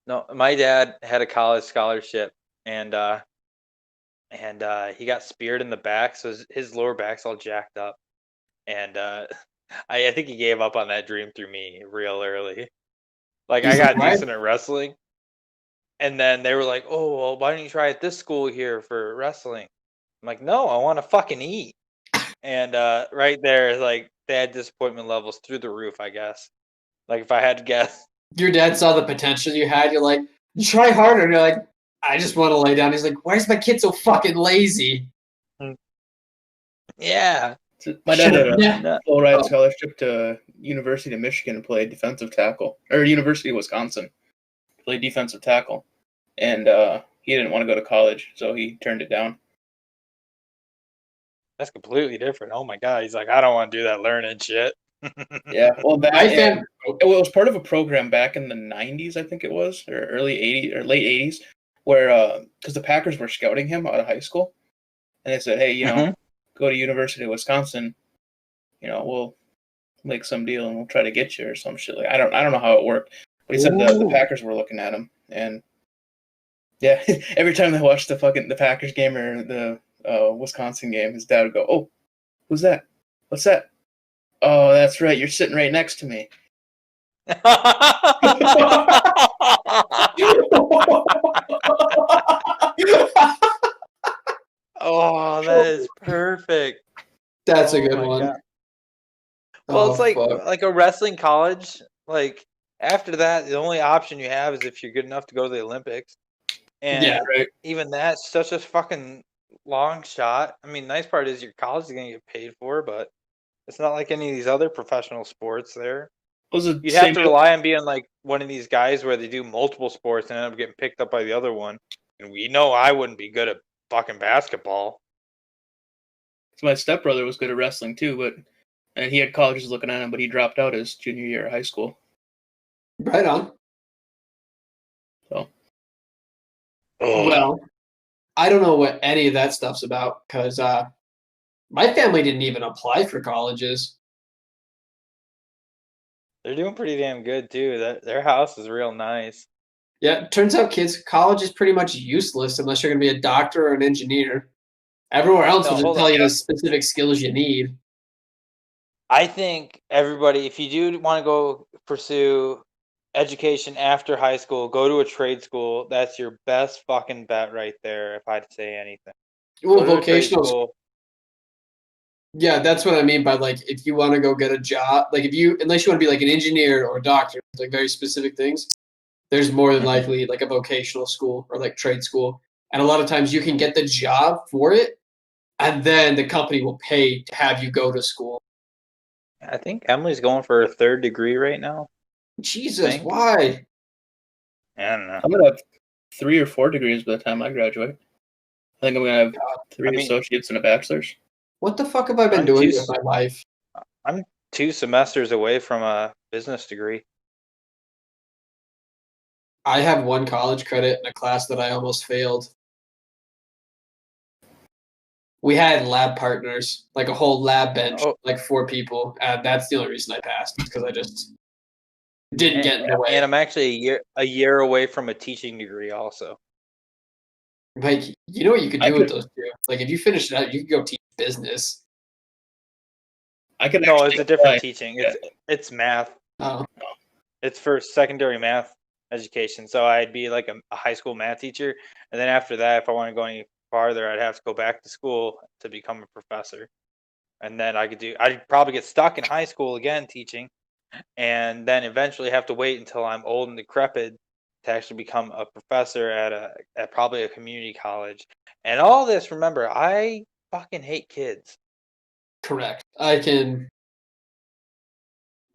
[SPEAKER 1] No, my dad had a college scholarship, and he got speared in the back, so his lower back's all jacked up. And I think he gave up on that dream through me real early. Like I
[SPEAKER 3] He's like,
[SPEAKER 1] got
[SPEAKER 3] "Why?"
[SPEAKER 1] decent at wrestling, and then they were like, "Oh, well, why don't you try at this school here for wrestling?" I'm like, "No, I want to fucking eat." And right there, like they had disappointment levels through the roof, I guess. Like if I had to guess.
[SPEAKER 3] Your dad saw the potential you had. You're like, try harder. And you're like, I just want to lay down. He's like, why is my kid so fucking lazy?
[SPEAKER 1] Yeah.
[SPEAKER 2] my dad had a
[SPEAKER 3] Yeah.
[SPEAKER 1] No.
[SPEAKER 2] full ride scholarship to University of Michigan to play defensive tackle, or University of Wisconsin to play defensive tackle, and he didn't want to go to college, so he turned it down.
[SPEAKER 1] That's completely different. Oh my god, he's like, I don't want to do that learning shit.
[SPEAKER 2] Yeah, well, that
[SPEAKER 3] My
[SPEAKER 2] and
[SPEAKER 3] fam-
[SPEAKER 2] it was part of a program back in the '90s, I think it was, or early '80s or late '80s, where because the Packers were scouting him out of high school, and they said, "Hey, go to University of Wisconsin, we'll make some deal and we'll try to get you or some shit." Like I don't know how it worked, but he said the
[SPEAKER 3] Ooh.
[SPEAKER 2] Packers were looking at him, and yeah, every time they watched the Packers game or the Wisconsin game, his dad would go, "Oh, who's that? What's that? Oh, that's right, you're sitting right next to me."
[SPEAKER 1] Oh, that is perfect.
[SPEAKER 3] That's a
[SPEAKER 1] Oh
[SPEAKER 3] good
[SPEAKER 1] my
[SPEAKER 3] one.
[SPEAKER 1] God. Well,
[SPEAKER 3] Oh,
[SPEAKER 1] it's like
[SPEAKER 3] fuck.
[SPEAKER 1] a wrestling college. Like after that, the only option you have is if you're good enough to go to the Olympics. And
[SPEAKER 3] Yeah.
[SPEAKER 2] Right.
[SPEAKER 1] even that's such a fucking long shot. I mean, nice part is your college is gonna get paid for, but it's not like any of these other professional sports there.
[SPEAKER 2] Was the
[SPEAKER 1] You'd have
[SPEAKER 2] same
[SPEAKER 1] to
[SPEAKER 2] deal.
[SPEAKER 1] rely on being like one of these guys where they do multiple sports and end up getting picked up by the other one. And we know I wouldn't be good at fucking basketball.
[SPEAKER 2] So my stepbrother was good at wrestling too, and he had colleges looking at him, but he dropped out his junior year of high school.
[SPEAKER 3] Right on.
[SPEAKER 2] So
[SPEAKER 3] Well, I don't know what any of that stuff's about because my family didn't even apply for colleges.
[SPEAKER 1] they're doing pretty damn good too. Their house is real nice.
[SPEAKER 3] Yeah, turns out, kids, college is pretty much useless unless you're going to be a doctor or an engineer. Everywhere else
[SPEAKER 1] No,
[SPEAKER 3] will just
[SPEAKER 1] hold
[SPEAKER 3] tell
[SPEAKER 1] on.
[SPEAKER 3] you the specific skills you need.
[SPEAKER 1] I think everybody, if you do want to go pursue education after high school, go to a trade school. That's your best fucking bet right there, if I'd say anything.
[SPEAKER 3] Well,
[SPEAKER 1] Go to a trade
[SPEAKER 3] vocational.
[SPEAKER 1] school.
[SPEAKER 3] Yeah, that's what I mean by like if you want to go get a job, like if you unless you want to be like an engineer or a doctor, like very specific things, there's more than
[SPEAKER 1] Mhm.
[SPEAKER 3] likely like a vocational school or like trade school. And a lot of times you can get the job for it and then the company will pay to have you go to school.
[SPEAKER 1] I think Emily's going for her 3rd degree right now.
[SPEAKER 3] Jesus, why?
[SPEAKER 1] I don't know.
[SPEAKER 2] I'm gonna have 3 or 4 degrees by the time I graduate. I think I'm gonna have 3 associates and a bachelor's.
[SPEAKER 3] What the fuck have I been doing with my life?
[SPEAKER 1] I'm 2 semesters away from a business degree.
[SPEAKER 3] I have 1 college credit in a class that I almost failed. We had lab partners, like a whole lab bench, like 4 people. That's the only reason I passed, because I just didn't get in the way.
[SPEAKER 1] And I'm actually a year away from a teaching degree also.
[SPEAKER 3] Like, you know what you could do with those 2? Like, if you finish it out, you could go teach business.
[SPEAKER 1] No, it's a different teaching. It's math.
[SPEAKER 3] Oh.
[SPEAKER 1] It's for secondary math education. So I'd be like a high school math teacher, and then after that, if I want to go any farther, I'd have to go back to school to become a professor. And then I'd probably get stuck in high school again teaching, and then eventually have to wait until I'm old and decrepit to actually become a professor at probably a community college. And all this, remember, I fucking hate kids.
[SPEAKER 3] Correct.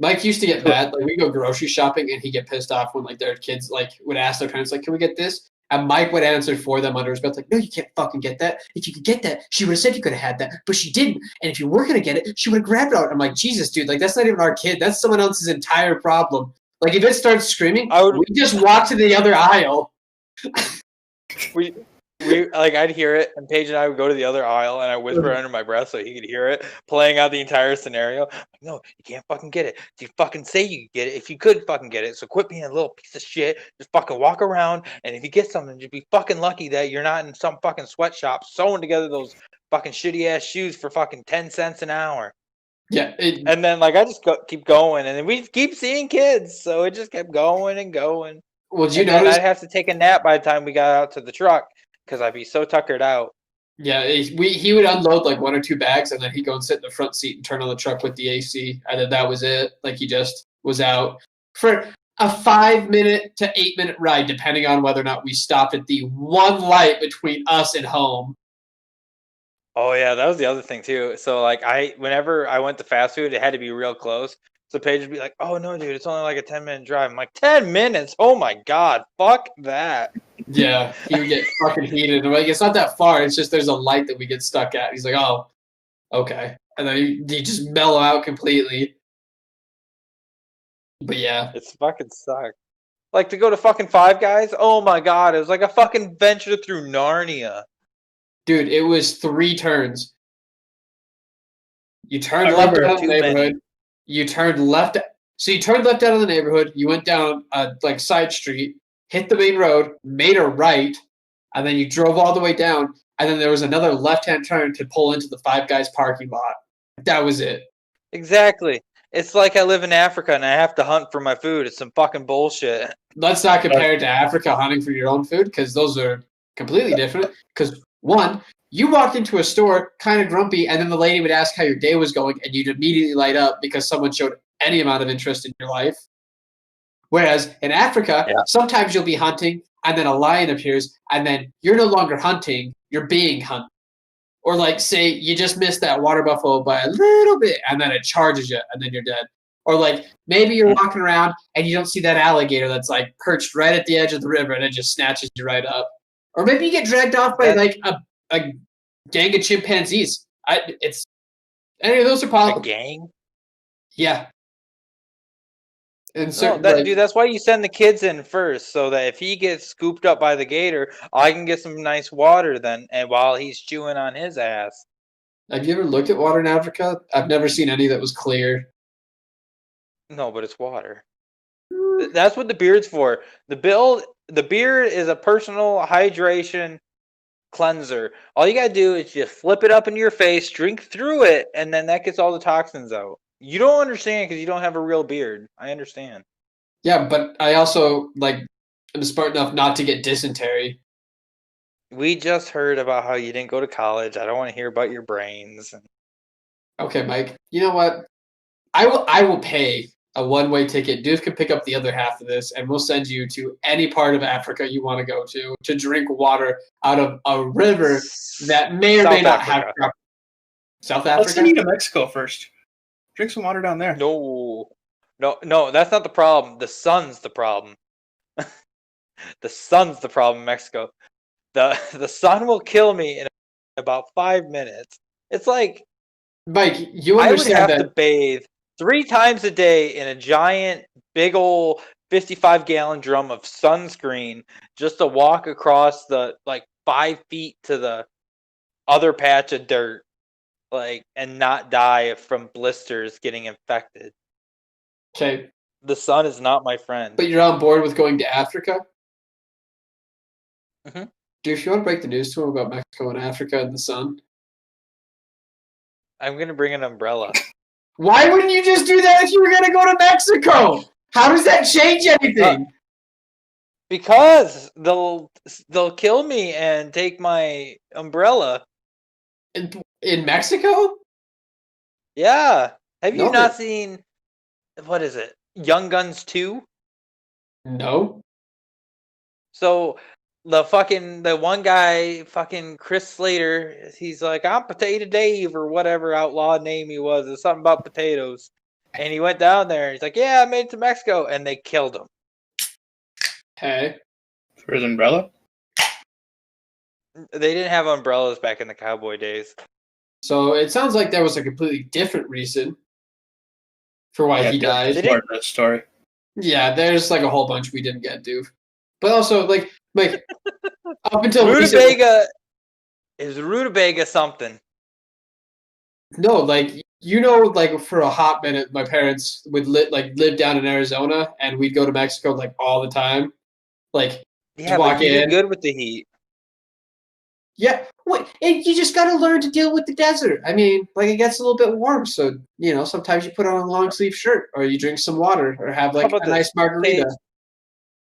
[SPEAKER 3] Mike used to get mad. Like, we go grocery shopping, and he'd get pissed off when, like, their kids, like, would ask their parents, like, can we get this? And Mike would answer for them under his breath, like, no, you can't fucking get that. If you could get that, she would have said you could have had that, but she didn't. And if you were going to get it, she would have grabbed it out. I'm like, Jesus, dude, like, that's not even our kid. That's someone else's entire problem. Like, if it starts screaming, we just walk to the other aisle.
[SPEAKER 1] we like, I'd hear it, and Paige and I would go to the other aisle, and I whisper under my breath so he could hear it, playing out the entire scenario. Like, no, you can't fucking get it. You fucking say you could get it if you could fucking get it. So quit being a little piece of shit. Just fucking walk around, and if you get something, just be fucking lucky that you're not in some fucking sweatshop sewing together those fucking shitty ass shoes for fucking 10 cents an hour.
[SPEAKER 3] Yeah.
[SPEAKER 1] And then, like, I just keep going, and then we keep seeing kids, so it just kept going and going.
[SPEAKER 3] Well, did you notice?
[SPEAKER 1] I'd have to take a nap by the time we got out to the truck, because I'd be so tuckered out.
[SPEAKER 3] Yeah, he would unload like 1 or 2 bags, and then he'd go and sit in the front seat and turn on the truck with the AC, and then that was it. Like, he just was out for a 5-minute to 8-minute ride, depending on whether or not we stopped at the one light between us and home.
[SPEAKER 1] Oh yeah, that was the other thing too. So, like, whenever I went to fast food, it had to be real close. So Paige would be like, "Oh no, dude, it's only like a 10-minute drive." I'm like, 10 minutes? Oh my god, fuck that.
[SPEAKER 3] Yeah, he would get fucking heated. I'm like, it's not that far. It's just there's a light that we get stuck at. He's like, oh, okay. And then he just mellow out completely. But yeah.
[SPEAKER 1] It's fucking sucked. Like, to go to fucking Five Guys? Oh my god, it was like a fucking venture through Narnia.
[SPEAKER 3] Dude, it was 3 turns. You turned left out of the neighborhood. You turned left. So you turned left out of the neighborhood. You went down a like side street, hit the main road, made a right, and then you drove all the way down. And then there was another left-hand turn to pull into the Five Guys parking lot. That was it.
[SPEAKER 1] Exactly. It's like I live in Africa and I have to hunt for my food. It's some fucking bullshit.
[SPEAKER 3] Let's not compare it to Africa hunting for your own food, because those are completely different. Because, one, you walked into a store kind of grumpy, and then the lady would ask how your day was going, and you'd immediately light up because someone showed any amount of interest in your life. Whereas in Africa, sometimes you'll be hunting, and then a lion appears, and then you're no longer hunting, you're being hunted. Or like, say, you just missed that water buffalo by a little bit, and then it charges you, and then you're dead. Or like, maybe you're walking around, and you don't see that alligator that's like perched right at the edge of the river, and it just snatches you right up. Or maybe you get dragged off by like a gang of chimpanzees. Any of those are possible.
[SPEAKER 1] A gang?
[SPEAKER 3] Yeah. And
[SPEAKER 1] so, dude, that's why you send the kids in first, so that if he gets scooped up by the gator, I can get some nice water then, and while he's chewing on his ass.
[SPEAKER 3] Have you ever looked at water in Africa? I've never seen any that was clear.
[SPEAKER 1] No, but it's water. That's what the beard's for. The beard is a personal hydration cleanser. All you gotta do is just flip it up into your face, drink through it, and then that gets all the toxins out. You don't understand because you don't have a real beard. I understand.
[SPEAKER 3] Yeah, but I also am smart enough not to get dysentery.
[SPEAKER 1] We just heard about how you didn't go to college. I don't want to hear about your brains.
[SPEAKER 3] Okay, Mike. You know what? I will pay a one-way ticket. Dude can pick up the other half of this, and we'll send you to any part of Africa you want to go to drink water out of a river that may or may not have. South Africa?
[SPEAKER 2] Let's send you to Mexico first. Drink some water down there.
[SPEAKER 1] No, that's not the problem. The sun's the problem. The sun's the problem in Mexico. The sun will kill me in about 5 minutes. It's like
[SPEAKER 3] Mike, you
[SPEAKER 1] I would
[SPEAKER 3] understand
[SPEAKER 1] have to
[SPEAKER 3] that.
[SPEAKER 1] bathe 3 times a day in a giant, big old 55-gallon drum of sunscreen just to walk across the 5 feet to the other patch of dirt, and not die from blisters getting infected.
[SPEAKER 3] Okay,
[SPEAKER 1] The sun is not my friend.
[SPEAKER 3] but you're on board with going to Africa?
[SPEAKER 1] Mhm.
[SPEAKER 3] Dude, if you want to break the news to him about Mexico and Africa and the sun,
[SPEAKER 1] I'm gonna bring an umbrella.
[SPEAKER 3] why wouldn't you just do that if you were going to go to Mexico? How does that change anything?
[SPEAKER 1] Because they'll kill me and take my umbrella.
[SPEAKER 3] In Mexico?
[SPEAKER 1] Yeah. Have you
[SPEAKER 3] No,
[SPEAKER 1] not seen, what is it? Young Guns 2?
[SPEAKER 3] No.
[SPEAKER 1] So the one guy, fucking Chris Slater, he's like, I'm Potato Dave or whatever outlaw name he was. It's something about potatoes. And he went down there and he's like, yeah, I made it to Mexico. And they killed him.
[SPEAKER 3] Okay.
[SPEAKER 2] For his umbrella?
[SPEAKER 1] They didn't have umbrellas back in the cowboy days.
[SPEAKER 3] So it sounds like there was a completely different reason for why he died.
[SPEAKER 2] Part of that story.
[SPEAKER 3] Yeah, there's a whole bunch we didn't get to. But also, up until
[SPEAKER 1] Rutabaga is Rutabaga something.
[SPEAKER 3] No, for a hot minute, my parents would live down in Arizona, and we'd go to Mexico all the time.
[SPEAKER 1] Yeah,
[SPEAKER 3] walk
[SPEAKER 1] but you
[SPEAKER 3] in.
[SPEAKER 1] did good with the heat.
[SPEAKER 3] Yeah, and you just got to learn to deal with the desert. I mean, it gets a little bit warm, so sometimes you put on a long sleeve shirt, or you drink some water, or have a nice margarita.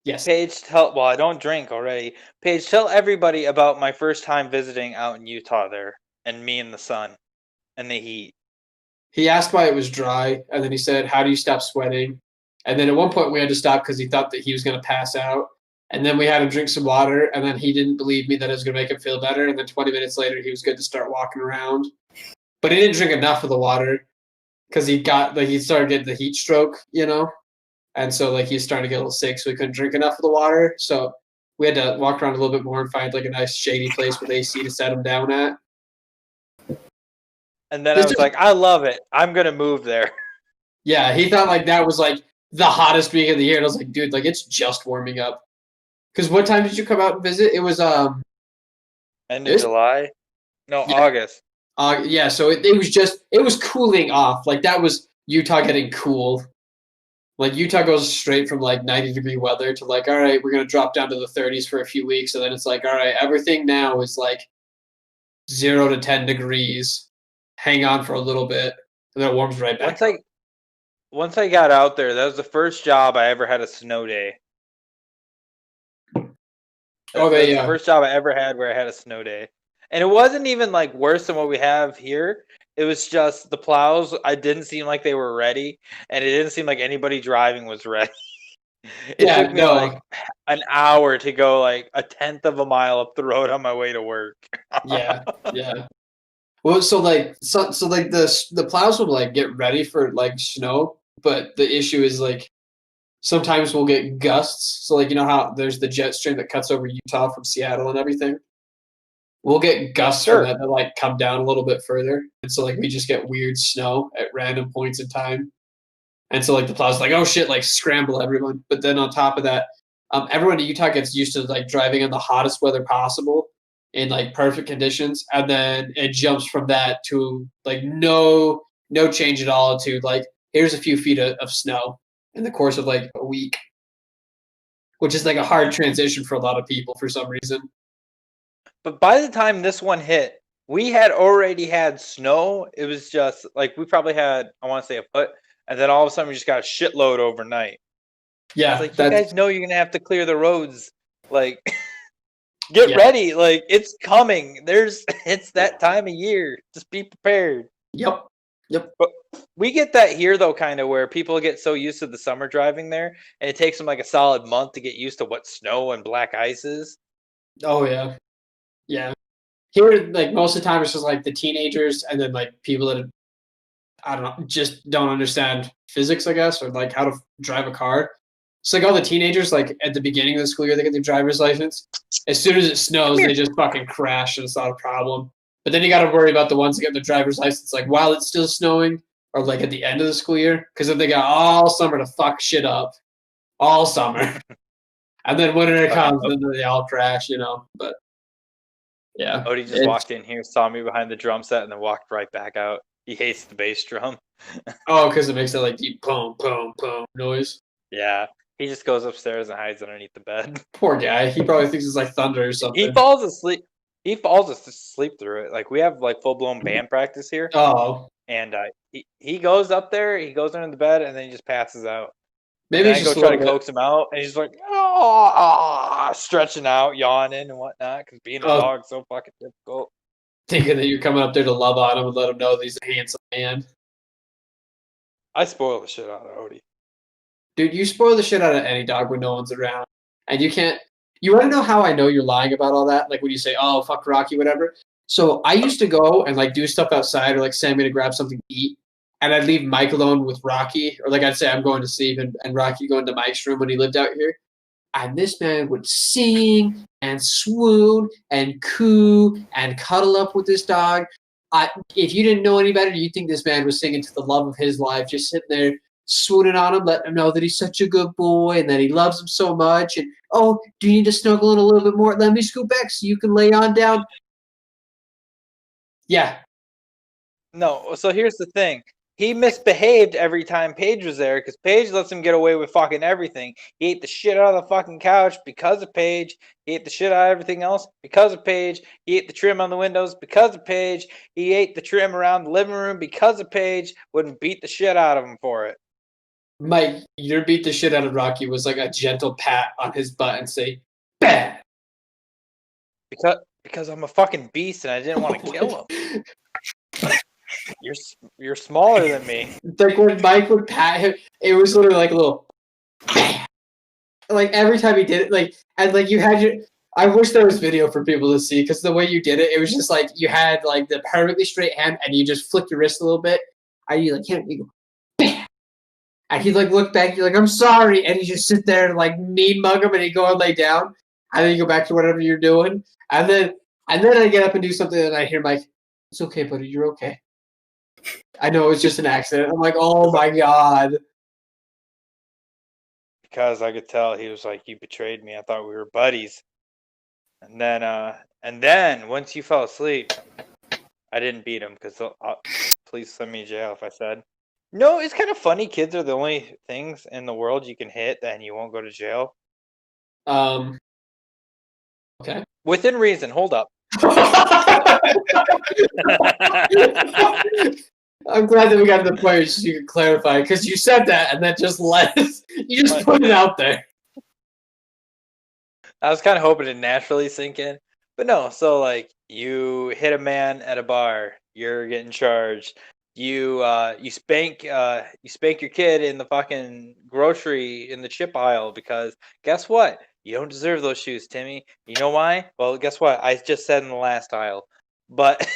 [SPEAKER 3] Yes.
[SPEAKER 1] Paige, well, I don't drink already. Paige, tell everybody about my first time visiting out in Utah there, and me in the sun, and the heat.
[SPEAKER 3] He asked why it was dry, and then he said, "How do you stop sweating?" And then at one point we had to stop because he thought that he was going to pass out. And then we had him drink some water, and then he didn't believe me that it was going to make him feel better. And then 20 minutes later, he was good to start walking around. But he didn't drink enough of the water because he started getting the heat stroke, And so he was starting to get a little sick, so he couldn't drink enough of the water. So we had to walk around a little bit more and find a nice shady place with AC to set him down at.
[SPEAKER 1] And then I was like, I love it. I'm going to move there.
[SPEAKER 3] Yeah, he thought that was the hottest week of the year. And I was like, dude, it's just warming up. Because what time did you come out and visit? It was
[SPEAKER 1] end of July? No, yeah. August.
[SPEAKER 3] Yeah, so it was cooling off. That was Utah getting cool. Utah goes straight from 90-degree weather to all right, we're gonna drop down to the 30s for a few weeks, and then it's all right, everything now is 0 to 10 degrees. Hang on for a little bit, and then it warms right back up.
[SPEAKER 1] Once I got out there, that was the first job I ever had a snow day. That was the first job I ever had where I had a snow day. And it wasn't even worse than what we have here. It was just the plows, I didn't seem like they were ready, and it didn't seem like anybody driving was ready. It took me an hour to go a tenth of a mile up the road on my way to work.
[SPEAKER 3] Yeah. Well, so the plows will get ready for snow, but the issue is sometimes we'll get gusts. So how there's the jet stream that cuts over Utah from Seattle and everything. We'll get gusts from that that come down a little bit further, and so we just get weird snow at random points in time. And so the plows oh shit, scramble everyone. But then on top of that, everyone in Utah gets used to driving in the hottest weather possible in perfect conditions, and then it jumps from that to no change at all to here's a few feet of snow in the course of a week, which is a hard transition for a lot of people for some reason.
[SPEAKER 1] But by the time this one hit, we had already had snow. It was just we probably had, I want to say, a foot, and then all of a sudden we just got a shitload overnight.
[SPEAKER 3] Yeah,
[SPEAKER 1] you guys know you're gonna have to clear the roads. Get ready. It's coming. It's that time of year. Just be prepared.
[SPEAKER 3] Yep.
[SPEAKER 1] But we get that here though, kind of where people get so used to the summer driving there, and it takes them a solid month to get used to what snow and black ice is.
[SPEAKER 3] Oh yeah. Yeah. Here, most of the time, it's just the teenagers and then people that I don't know, just don't understand physics, I guess, or like how to drive a car. It's like all the teenagers, like at the beginning of the school year, they get their driver's license. As soon as it snows, they just fucking crash, and it's not a problem. But then you got to worry about the ones that get their driver's license, like while it's still snowing, or like at the end of the school year, because then they got all summer to fuck shit up, all summer, and then winter it comes, then they all crash, you know. But yeah,
[SPEAKER 1] Odie just walked in here, saw me behind the drum set, and then walked right back out. He hates the bass drum.
[SPEAKER 3] Oh, because it makes that like deep boom, boom, boom noise.
[SPEAKER 1] Yeah, he just goes upstairs and hides underneath the bed.
[SPEAKER 3] Poor guy. He probably thinks it's like thunder or something.
[SPEAKER 1] He falls asleep. He falls asleep through it. Like we have like full blown band practice here.
[SPEAKER 3] Oh,
[SPEAKER 1] And he goes up there, he goes under the bed, and then he just passes out.
[SPEAKER 3] maybe
[SPEAKER 1] And
[SPEAKER 3] it's
[SPEAKER 1] I go
[SPEAKER 3] just
[SPEAKER 1] try to coax him out, and he's like, stretching out, yawning and whatnot, because being a dog is so fucking difficult.
[SPEAKER 3] thinking that you're coming up there to love on him and let him know that he's a handsome man.
[SPEAKER 1] I spoil the shit out of Odie.
[SPEAKER 3] Dude, you spoil the shit out of any dog when no one's around. And you can't. You want to know how I know you're lying about all that? Like when you say, oh, fuck Rocky, whatever. So I used to go and like do stuff outside or like send me to grab something to eat. And I'd leave Mike alone with Rocky. Or like I'd say I'm going to sleep and Rocky go into Mike's room when he lived out here. And this man would sing and swoon and coo and cuddle up with this dog. If you didn't know any better, you'd think this man was singing to the love of his life, just sitting there swooning on him, letting him know that he's such a good boy and that he loves him so much. And, oh, do you need to snuggle in a little bit more? Let me scoot back so you can lay on down. Yeah.
[SPEAKER 1] No, so here's the thing. He misbehaved every time Paige was there because Paige lets him get away with fucking everything. He ate the shit out of the fucking couch because of Paige. He ate the shit out of everything else because of Paige. He ate the trim on the windows because of Paige. He ate the trim around the living room because of Paige. Wouldn't beat the shit out of him for it.
[SPEAKER 3] Mike, your beat the shit out of Rocky was like a gentle pat on his butt and say, bad.
[SPEAKER 1] Because I'm a fucking beast and I didn't want to kill him. You're smaller than me.
[SPEAKER 3] Like when Mike would pat him, it was literally like a little like every time he did it, like and like you had your I wish there was video for people to see because the way you did it, it was just like you had like the perfectly straight hand and you just flicked your wrist a little bit. And you like you go bam! And he'd like look back, you're like, I'm sorry, and you just sit there and like mean mug him and he'd go and lay down, and then you go back to whatever you're doing. And then I get up and do something and I hear Mike, it's okay, buddy, you're okay. I know it was just an accident. I'm like, oh my God.
[SPEAKER 1] Because I could tell he was like, you betrayed me. I thought we were buddies. And then once you fell asleep, I didn't beat him because please send me to jail if I said. No, it's kind of funny. Kids are the only things in the world you can hit and you won't go to jail.
[SPEAKER 3] Okay.
[SPEAKER 1] Within reason. Hold up.
[SPEAKER 3] I'm glad that we got to the point so you can clarify because you said that and that just you just put it out there.
[SPEAKER 1] I was kind of hoping it naturally sink in, but no. So like, you hit a man at a bar, you're getting charged. You spank your kid in the fucking grocery in the chip aisle because guess what? You don't deserve those shoes, Timmy. You know why? Well, guess what? I just said in the last aisle. But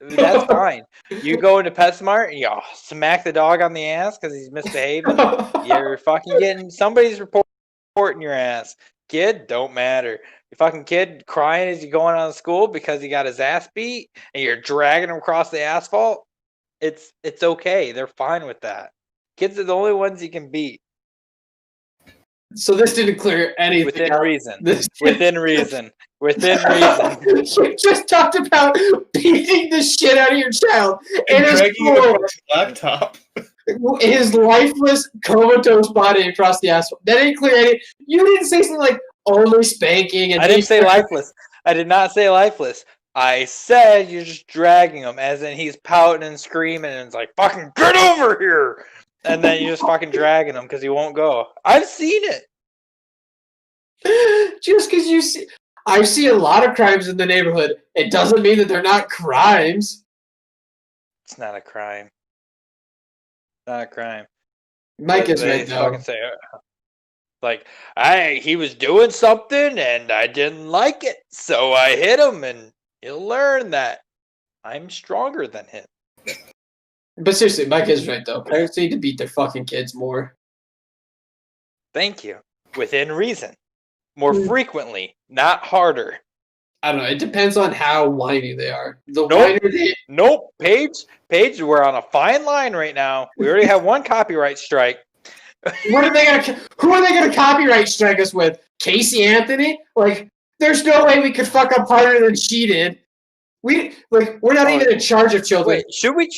[SPEAKER 1] that's fine. You go into PetSmart and you smack the dog on the ass because he's misbehaving. You're fucking getting somebody's reporting your ass. Kid, don't matter. Your fucking kid crying as you're going on to school because he got his ass beat and you're dragging him across the asphalt. It's okay. They're fine with that. Kids are the only ones you can beat.
[SPEAKER 3] So this didn't clear anything.
[SPEAKER 1] Within reason.
[SPEAKER 3] Within
[SPEAKER 1] reason. Within reason.
[SPEAKER 3] You just talked about beating the shit out of your child in his
[SPEAKER 2] laptop.
[SPEAKER 3] His lifeless, comatose body across the asphalt. That didn't clear anything. You didn't say something like only spanking. And
[SPEAKER 1] I didn't say lifeless. I did not say lifeless. I said you're just dragging him, as in he's pouting and screaming, and it's like, fucking get over here! And then you're just fucking dragging him because he won't go. I've seen it.
[SPEAKER 3] Just because you see... I see a lot of crimes in the neighborhood. It doesn't mean that they're not crimes.
[SPEAKER 1] It's not a crime. Not a crime.
[SPEAKER 3] Mike is right, though.
[SPEAKER 1] Fucking say, like, he was doing something, and I didn't like it, so I hit him, and he'll learn that I'm stronger than him.
[SPEAKER 3] But seriously, Mike is right though. Parents need to beat their fucking kids more.
[SPEAKER 1] Thank you. Within reason. More frequently, not harder.
[SPEAKER 3] I don't know. It depends on how whiny they are. The
[SPEAKER 1] Nope.
[SPEAKER 3] whinier they,
[SPEAKER 1] Nope. Paige, we're on a fine line right now. We already have one copyright strike.
[SPEAKER 3] who are they gonna copyright strike us with? Casey Anthony? Like, there's no way we could fuck up harder than she did. We're not even in charge of children.
[SPEAKER 1] Wait, should we?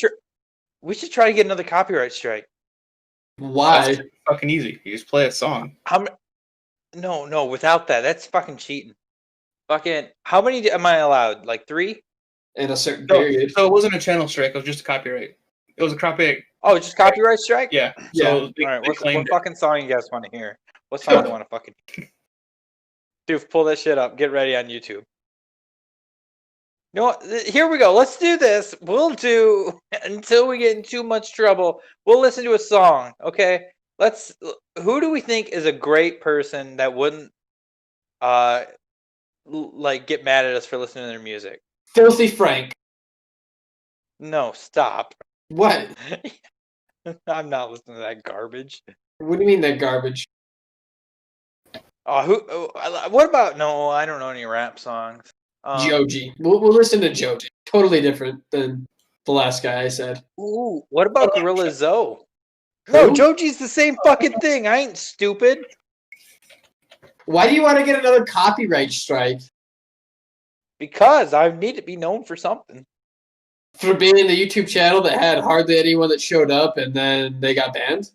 [SPEAKER 1] We should try to get another copyright strike.
[SPEAKER 3] Why?
[SPEAKER 2] That's fucking easy. You just play a song.
[SPEAKER 1] No, without that, that's fucking cheating. Fucking, how many am I allowed? Like 3?
[SPEAKER 3] In a certain period.
[SPEAKER 2] So it wasn't a channel strike. It was just a copyright. It was a copyright.
[SPEAKER 1] Oh, just copyright strike?
[SPEAKER 2] Yeah.
[SPEAKER 3] Yeah.
[SPEAKER 2] So
[SPEAKER 1] All right, what fucking song you guys want to hear? What song do you want to fucking... Dude, pull that shit up. Get ready on YouTube. You know what? Here we go. Let's do this. We'll do, until we get in too much trouble, we'll listen to a song, okay? Who do we think is a great person that wouldn't, like, get mad at us for listening to their music?
[SPEAKER 3] Filthy Frank.
[SPEAKER 1] No, stop.
[SPEAKER 3] What?
[SPEAKER 1] I'm not listening to that garbage.
[SPEAKER 3] What do you mean that garbage?
[SPEAKER 1] What about, no, I don't know any rap songs.
[SPEAKER 3] Joji. We'll listen to Joji. Totally different than the last guy I said.
[SPEAKER 1] Ooh, what about Gorilla Zoe? No,
[SPEAKER 3] Who?
[SPEAKER 1] Joji's the same fucking thing. I ain't stupid.
[SPEAKER 3] Why do you want to get another copyright strike?
[SPEAKER 1] Because I need to be known for something.
[SPEAKER 3] For being in the YouTube channel that had hardly anyone that showed up and then they got banned?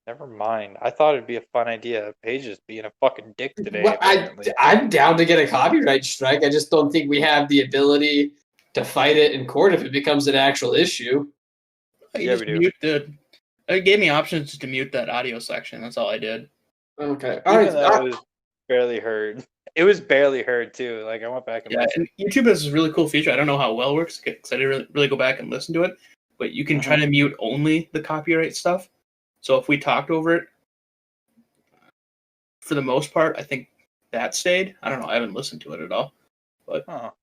[SPEAKER 1] Never mind. I thought it'd be a fun idea. Paige is being a fucking dick today.
[SPEAKER 3] Well,
[SPEAKER 1] apparently.
[SPEAKER 3] I'm down to get a copyright strike. I just don't think we have the ability to fight it in court if it becomes an actual issue.
[SPEAKER 1] Yeah, we do.
[SPEAKER 2] It gave me options to mute that audio section. That's all I did.
[SPEAKER 3] Okay. All
[SPEAKER 1] Even though
[SPEAKER 3] right.
[SPEAKER 1] it was barely heard. It was barely heard too. Like I went back and
[SPEAKER 2] Yeah, and YouTube has this really cool feature. I don't know how it well works because I didn't really go back and listen to it. But you can try to mute only the copyright stuff. So if we talked over it, for the most part, I think that stayed. I don't know. I haven't listened to it at all. But
[SPEAKER 1] Well,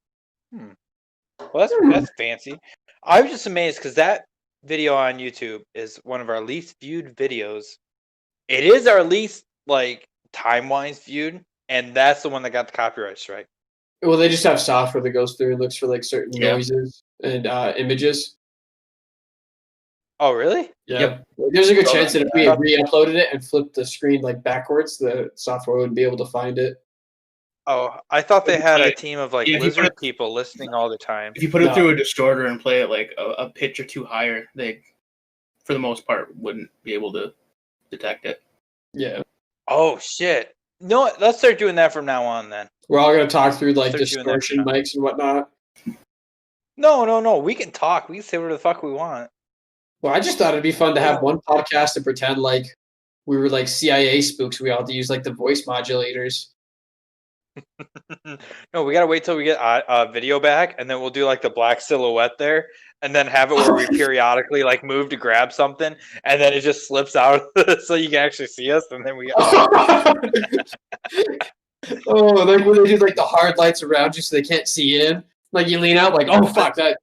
[SPEAKER 1] that's fancy. I was just amazed because that video on YouTube is one of our least viewed videos. It is our least like time-wise viewed, and that's the one that got the copyright strike.
[SPEAKER 3] Well, they just have software that goes through and looks for like certain noises and images.
[SPEAKER 1] Oh, really?
[SPEAKER 3] Yeah.
[SPEAKER 2] Yep.
[SPEAKER 3] There's a good chance that if we re-uploaded it and flipped the screen like backwards, the software would be able to find it.
[SPEAKER 1] Oh, I thought they had a team of like
[SPEAKER 2] Yeah, if you put
[SPEAKER 1] lizard
[SPEAKER 2] it-
[SPEAKER 1] people listening all the time.
[SPEAKER 2] if you put it through a distorter and play it like a pitch or two higher, they, for the most part, wouldn't be able to detect it.
[SPEAKER 3] Yeah.
[SPEAKER 1] Oh shit! No, let's start doing that from now on. Then
[SPEAKER 3] We're all gonna talk through like
[SPEAKER 1] Start doing that
[SPEAKER 3] distortion
[SPEAKER 1] now.
[SPEAKER 3] mics and whatnot.
[SPEAKER 1] no. We can talk. We can say whatever the fuck we want.
[SPEAKER 3] Well, I just thought it'd be fun to have one podcast to pretend like we were like CIA spooks. We all had to use like the voice modulators.
[SPEAKER 1] No, we gotta wait till we get video back, and then we'll do like the black silhouette there, and then have it where we periodically like move to grab something, and then it just slips out so you can actually see us, and then we.
[SPEAKER 3] Oh, like when they do like the hard lights around you so they can't see in. Like you lean out, like, oh fuck that.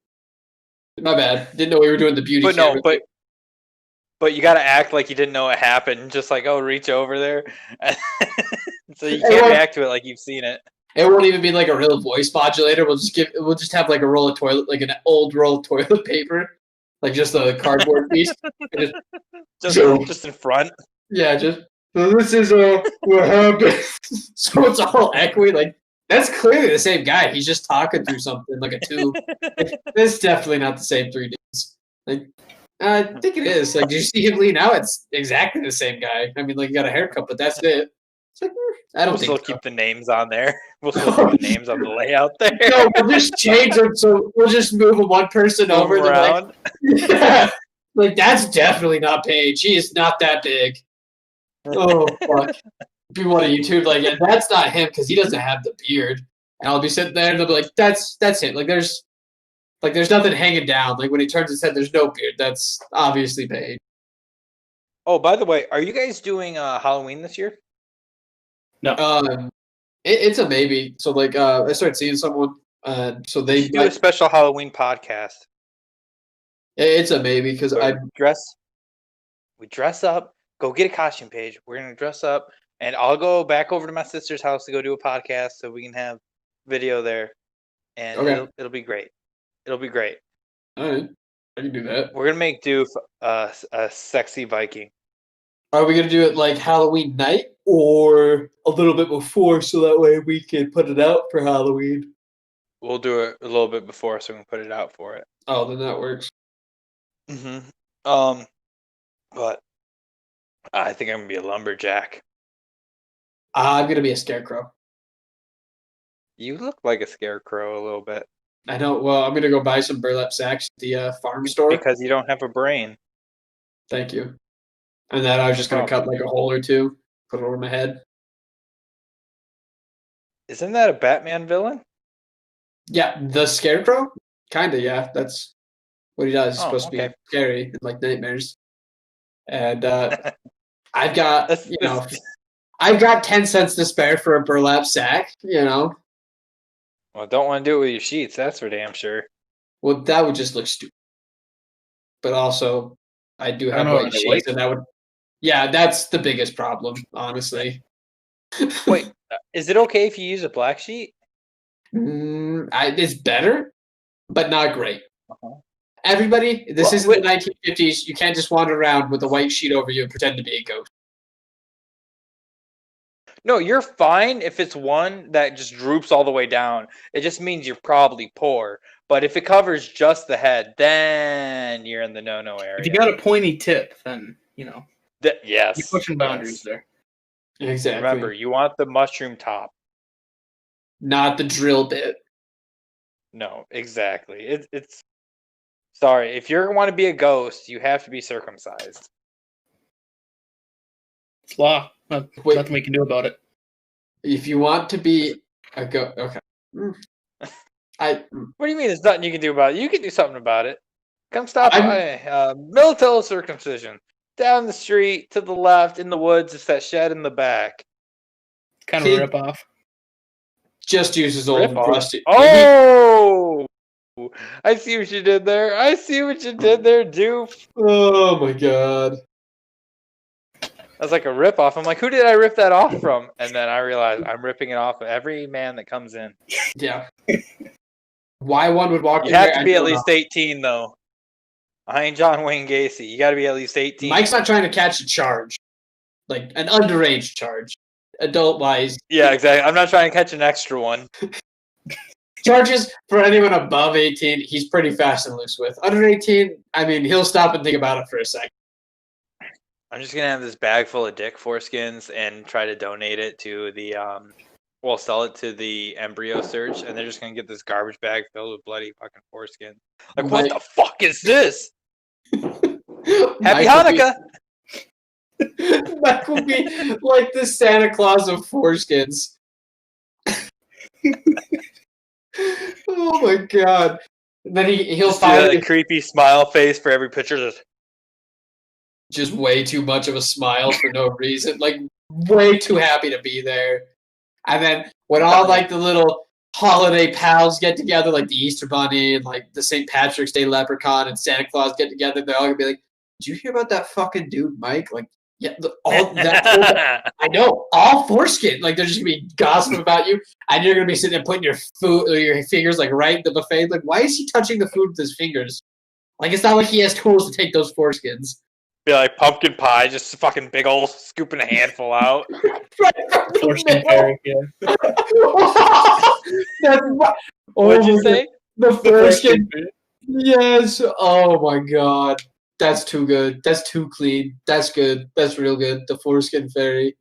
[SPEAKER 3] My bad. Didn't know we were doing the beauty.
[SPEAKER 1] But no,
[SPEAKER 3] camera.
[SPEAKER 1] but you gotta act like you didn't know it happened. Just like, oh, reach over there, so you can't react to it like you've seen it.
[SPEAKER 3] It won't even be like a real voice modulator. We'll just have like a roll of toilet, like an old roll of toilet paper, like just a cardboard piece.
[SPEAKER 1] Just in front.
[SPEAKER 3] Yeah, just so this is what happened. So it's all echoey. Like that's clearly the same guy. He's just talking through something like a tube. It's definitely not the same 3 dudes. Like I think it is. Like, did you see him lean out? It's exactly the same guy. I mean, like he got a haircut, but that's it. It's like, I don't
[SPEAKER 1] We'll
[SPEAKER 3] think
[SPEAKER 1] still keep the names on there. We'll still keep the names on the layout there.
[SPEAKER 3] No, we'll just change them. So we'll just move one person
[SPEAKER 1] Move
[SPEAKER 3] over.
[SPEAKER 1] around.
[SPEAKER 3] Like, yeah, like that's definitely not Paige. He is not that big. Oh fuck! If you want to YouTube, like yeah, that's not him because he doesn't have the beard. And I'll be sitting there and they'll be like, "That's it." Like there's nothing hanging down. Like when he turns his head, there's no beard. That's obviously Paige.
[SPEAKER 1] Oh, by the way, are you guys doing Halloween this year?
[SPEAKER 2] No.
[SPEAKER 3] It's a maybe. So like, I started seeing someone So
[SPEAKER 1] We
[SPEAKER 3] they
[SPEAKER 1] should do a special Halloween podcast.
[SPEAKER 3] It's a maybe because
[SPEAKER 1] we dress up, go get a costume page. We're gonna dress up, and I'll go back over to my sister's house to go do a podcast so we can have video there, and it'll be great. It'll be great.
[SPEAKER 3] All right, I can do that.
[SPEAKER 1] We're gonna make do a sexy Viking.
[SPEAKER 3] Are we gonna do it like Halloween night or a little bit before, so that way we can put it out for Halloween?
[SPEAKER 1] We'll do it a little bit before, so we can put it out for it.
[SPEAKER 3] Oh, then that works.
[SPEAKER 1] But I think I'm gonna be a lumberjack.
[SPEAKER 3] I'm gonna be a scarecrow.
[SPEAKER 1] You look like a scarecrow a little bit.
[SPEAKER 3] I know. Well, I'm gonna go buy some burlap sacks at the farm store
[SPEAKER 1] because you don't have a brain.
[SPEAKER 3] Thank you. And then I was just gonna cut like a hole or two, put it over my head.
[SPEAKER 1] Isn't that a Batman villain?
[SPEAKER 3] Yeah, the scarecrow. Kinda, yeah. That's what he does. He's supposed to be scary and like nightmares. And I've got I've got 10 cents to spare for a burlap sack.
[SPEAKER 1] Well, don't want to do it with your sheets. That's for damn sure.
[SPEAKER 3] Well, that would just look stupid. But also, I do have white sheets, and that would. Yeah, that's the biggest problem, honestly.
[SPEAKER 1] Wait, is it okay if you use a black sheet?
[SPEAKER 3] It's better, but not great. Everybody, this isn't the 1950s. You can't just wander around with a white sheet over you and pretend to be a ghost.
[SPEAKER 1] No, you're fine if it's one that just droops all the way down. It just means you're probably poor. But if it covers just the head, then you're in the no-no area.
[SPEAKER 2] If you got a pointy tip, then,
[SPEAKER 1] yes.
[SPEAKER 2] You're pushing boundaries there.
[SPEAKER 3] Exactly.
[SPEAKER 1] Remember, you want the mushroom top.
[SPEAKER 3] Not the drill bit.
[SPEAKER 1] No, exactly. It's sorry. If you want to be a ghost, you have to be circumcised.
[SPEAKER 2] It's law. Nothing we can do about it.
[SPEAKER 3] If you want to be a ghost, okay.
[SPEAKER 1] What do you mean there's nothing you can do about it? You can do something about it. Come stop by Millitello circumcision. Down the street, to the left, in the woods. It's that shed in the back.
[SPEAKER 2] Kind of a rip-off.
[SPEAKER 3] Just uses old rusty.
[SPEAKER 1] Oh! I see what you did there. Doof.
[SPEAKER 3] Oh my god.
[SPEAKER 1] That's like a rip-off. I'm like, who did I rip that off from? And then I realized I'm ripping it off of every man that comes in.
[SPEAKER 3] Yeah. Why one would walk in
[SPEAKER 1] You have to be at least 18, though. I ain't John Wayne Gacy. You got to be at least 18.
[SPEAKER 3] Mike's not trying to catch a charge. Like, an underage charge. Adult-wise.
[SPEAKER 1] Yeah, exactly. I'm not trying to catch an extra one.
[SPEAKER 3] Charges for anyone above 18, he's pretty fast and loose with. Under 18, I mean, he'll stop and think about it for a second.
[SPEAKER 1] I'm just gonna have this bag full of dick foreskins and try to donate it to the sell it to the embryo search, and they're just gonna get this garbage bag filled with bloody fucking foreskin. Like, what the fuck is this? Happy Hanukkah!
[SPEAKER 3] That would be like the Santa Claus of foreskins. Oh my god! And then he'll find
[SPEAKER 1] a creepy smile face for every picture.
[SPEAKER 3] Just way too much of a smile for no reason. Like, way too happy to be there. And then when all, like, the little holiday pals get together, like the Easter Bunny and, like, the St. Patrick's Day Leprechaun and Santa Claus get together, they're all gonna be like, did you hear about that fucking dude, Mike? Like, yeah, I know, all foreskin. Like, they're just gonna be gossiping about you, and you're gonna be sitting there putting your fingers, like, right in the buffet. Like, why is he touching the food with his fingers? Like, it's not like he has tools to take those foreskins.
[SPEAKER 1] Be like pumpkin pie, just fucking big old scooping a handful out.
[SPEAKER 2] Foreskin fairy, yeah.
[SPEAKER 1] What'd you say?
[SPEAKER 3] The foreskin. Yes. Oh my god. That's too good. That's too clean. That's good. That's real good. The foreskin fairy.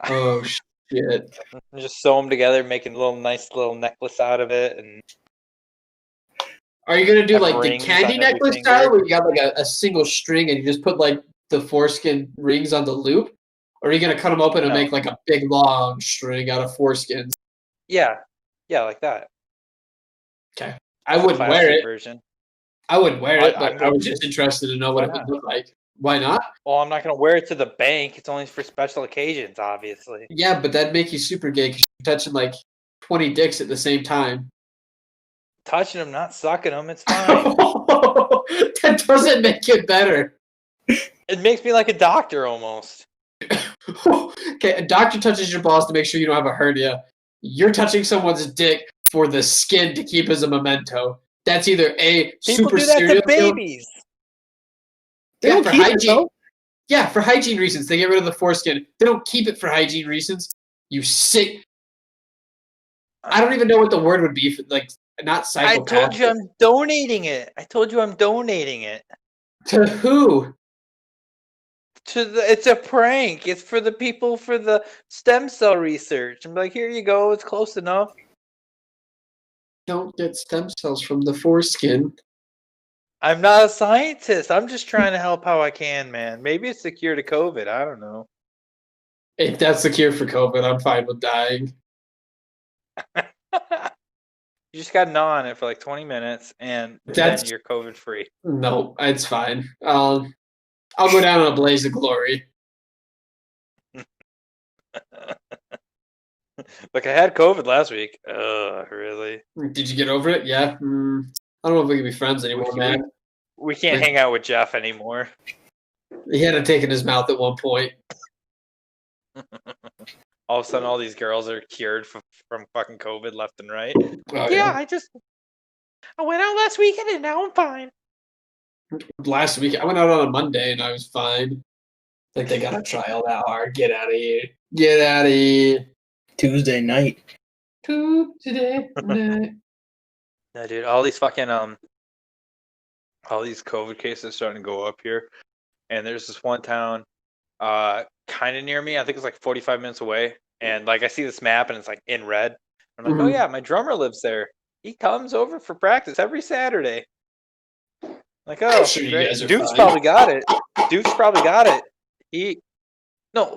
[SPEAKER 3] Oh shit.
[SPEAKER 1] Just sew them together, making a nice little necklace out of it, and.
[SPEAKER 3] Are you gonna do like the candy necklace style, where you got like a single string and you just put like the foreskin rings on the loop, or are you gonna cut them open and make like a big long string out of foreskins?
[SPEAKER 1] Yeah, like that.
[SPEAKER 3] Okay, I wouldn't wear it. I wouldn't wear it, but I was just interested to know what it would look like. Why not?
[SPEAKER 1] Well, I'm not gonna wear it to the bank. It's only for special occasions, obviously.
[SPEAKER 3] Yeah, but that'd make you super gay because you're touching like 20 dicks at the same time.
[SPEAKER 1] touching them, not sucking them. It's fine.
[SPEAKER 3] That doesn't make it better.
[SPEAKER 1] It makes me like a doctor almost.
[SPEAKER 3] Okay, a doctor touches your balls to make sure you don't have a hernia. You're touching someone's dick for the skin to keep as a memento. That's either a
[SPEAKER 1] People
[SPEAKER 3] super
[SPEAKER 1] do that
[SPEAKER 3] serial
[SPEAKER 1] to babies.
[SPEAKER 2] They
[SPEAKER 3] Yeah,
[SPEAKER 2] don't
[SPEAKER 3] for
[SPEAKER 2] keep it,
[SPEAKER 3] hygiene.
[SPEAKER 2] though.
[SPEAKER 3] Yeah, for hygiene reasons. They get rid of the foreskin. They don't keep it for hygiene reasons. You sick. I don't even know what the word would be for, like, not
[SPEAKER 1] I
[SPEAKER 3] psychopath.
[SPEAKER 1] told you I'm donating it.
[SPEAKER 3] To who?
[SPEAKER 1] It's a prank. It's for the people for the stem cell research. I'm like, here you go. It's close enough.
[SPEAKER 3] Don't get stem cells from the foreskin.
[SPEAKER 1] I'm not a scientist. I'm just trying to help how I can, man. Maybe it's the cure to COVID. I don't know.
[SPEAKER 3] If that's the cure for COVID, I'm fine with dying.
[SPEAKER 1] You just got to gnaw on it for like 20 minutes, and then you're COVID free.
[SPEAKER 3] No, it's fine. I'll go down in a blaze of glory.
[SPEAKER 1] Like, I had COVID last week. Really?
[SPEAKER 3] Did you get over it? Yeah. I don't know if we can be friends anymore, man.
[SPEAKER 1] We can't hang out with Jeff anymore.
[SPEAKER 3] He had a tape in his mouth at one point.
[SPEAKER 1] All of a sudden, all these girls are cured from fucking COVID left and right.
[SPEAKER 3] Oh,
[SPEAKER 1] yeah, I went out last weekend and now I'm fine.
[SPEAKER 3] Last week, I went out on a Monday and I was fine. Like, they gotta try all that hard. Get out of here. Get out of here.
[SPEAKER 2] Tuesday night.
[SPEAKER 3] Tuesday night.
[SPEAKER 1] No, dude, all these fucking all these COVID cases starting to go up here, and there's this one town, kind of near me. I think it's like 45 minutes away, and like I see this map and it's like in red. I'm like, oh yeah, my drummer lives there. He comes over for practice every Saturday. Like, oh,
[SPEAKER 3] sure you
[SPEAKER 1] great.
[SPEAKER 3] guys are
[SPEAKER 1] Duke's
[SPEAKER 3] fine.
[SPEAKER 1] probably got it.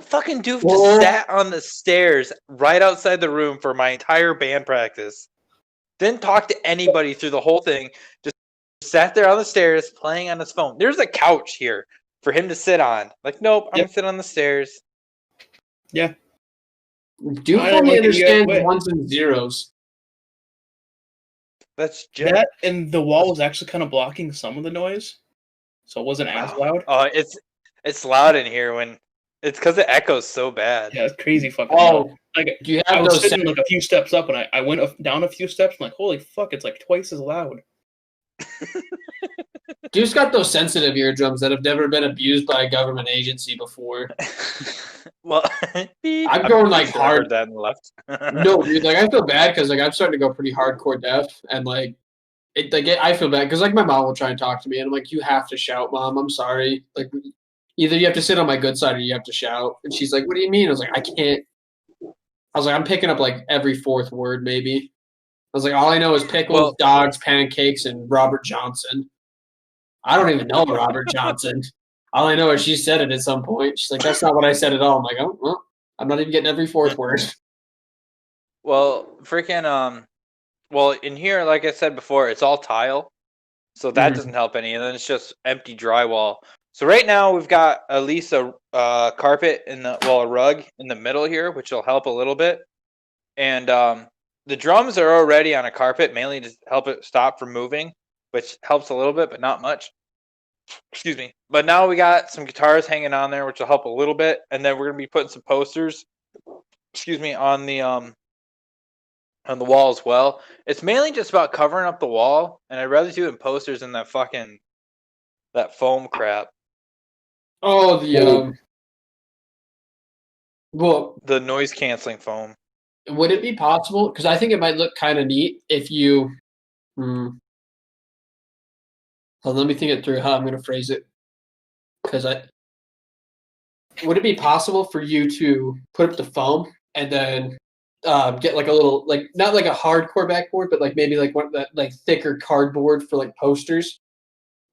[SPEAKER 1] Fucking Duke just sat on the stairs right outside the room for my entire band practice. Didn't talk to anybody through the whole thing. Just sat there on the stairs playing on his phone. There's a couch here for him to sit on. Like, nope, I'm gonna sit on the stairs.
[SPEAKER 2] Yeah.
[SPEAKER 3] Duke only understands ones and zeros.
[SPEAKER 1] That's just
[SPEAKER 2] that, and the wall was actually kind of blocking some of the noise, so it wasn't as loud.
[SPEAKER 1] Oh, it's loud in here when it's because it echoes so bad.
[SPEAKER 2] Yeah, it's crazy fucking.
[SPEAKER 3] Oh,
[SPEAKER 2] like
[SPEAKER 3] do you
[SPEAKER 2] I
[SPEAKER 3] have
[SPEAKER 2] was
[SPEAKER 3] those?
[SPEAKER 2] sitting like a few steps up, and I went down a few steps. I'm like, holy fuck, it's like twice as loud.
[SPEAKER 3] Duke's got those sensitive eardrums that have never been abused by a government agency before.
[SPEAKER 1] Well,
[SPEAKER 3] I'm going like hard.
[SPEAKER 1] That in the left.
[SPEAKER 3] No, dude, like I feel bad because like I'm starting to go pretty hardcore deaf, and like I feel bad because like my mom will try and talk to me, and I'm like, you have to shout, Mom. I'm sorry. Like, either you have to sit on my good side or you have to shout. And she's like, what do you mean? I was like, I can't. I was like, I'm picking up like every fourth word, maybe. I was like, all I know is pickles, dogs, pancakes, and Robert Johnson. I don't even know Robert Johnson. All I know is she said it at some point. She's like, that's not what I said at all. I'm like, oh, well, I'm not even getting every fourth word.
[SPEAKER 1] Well, freaking, well, in here, like I said before, it's all tile. So that doesn't help any. And then it's just empty drywall. So right now we've got at least a carpet a rug in the middle here, which will help a little bit. And the drums are already on a carpet, mainly to help it stop from moving, which helps a little bit, but not much. Excuse me. But now we got some guitars hanging on there, which will help a little bit. And then we're gonna be putting some posters, on the wall as well. It's mainly just about covering up the wall, and I'd rather do it in posters than that foam crap.
[SPEAKER 3] Oh, the
[SPEAKER 1] noise canceling foam.
[SPEAKER 3] Would it be possible? Because I think it might look kind of neat if you. Let me think it through how I'm going to phrase it. Because would it be possible for you to put up the foam and then get like a little, like not like a hardcore backboard, but like maybe like one of that like thicker cardboard for like posters,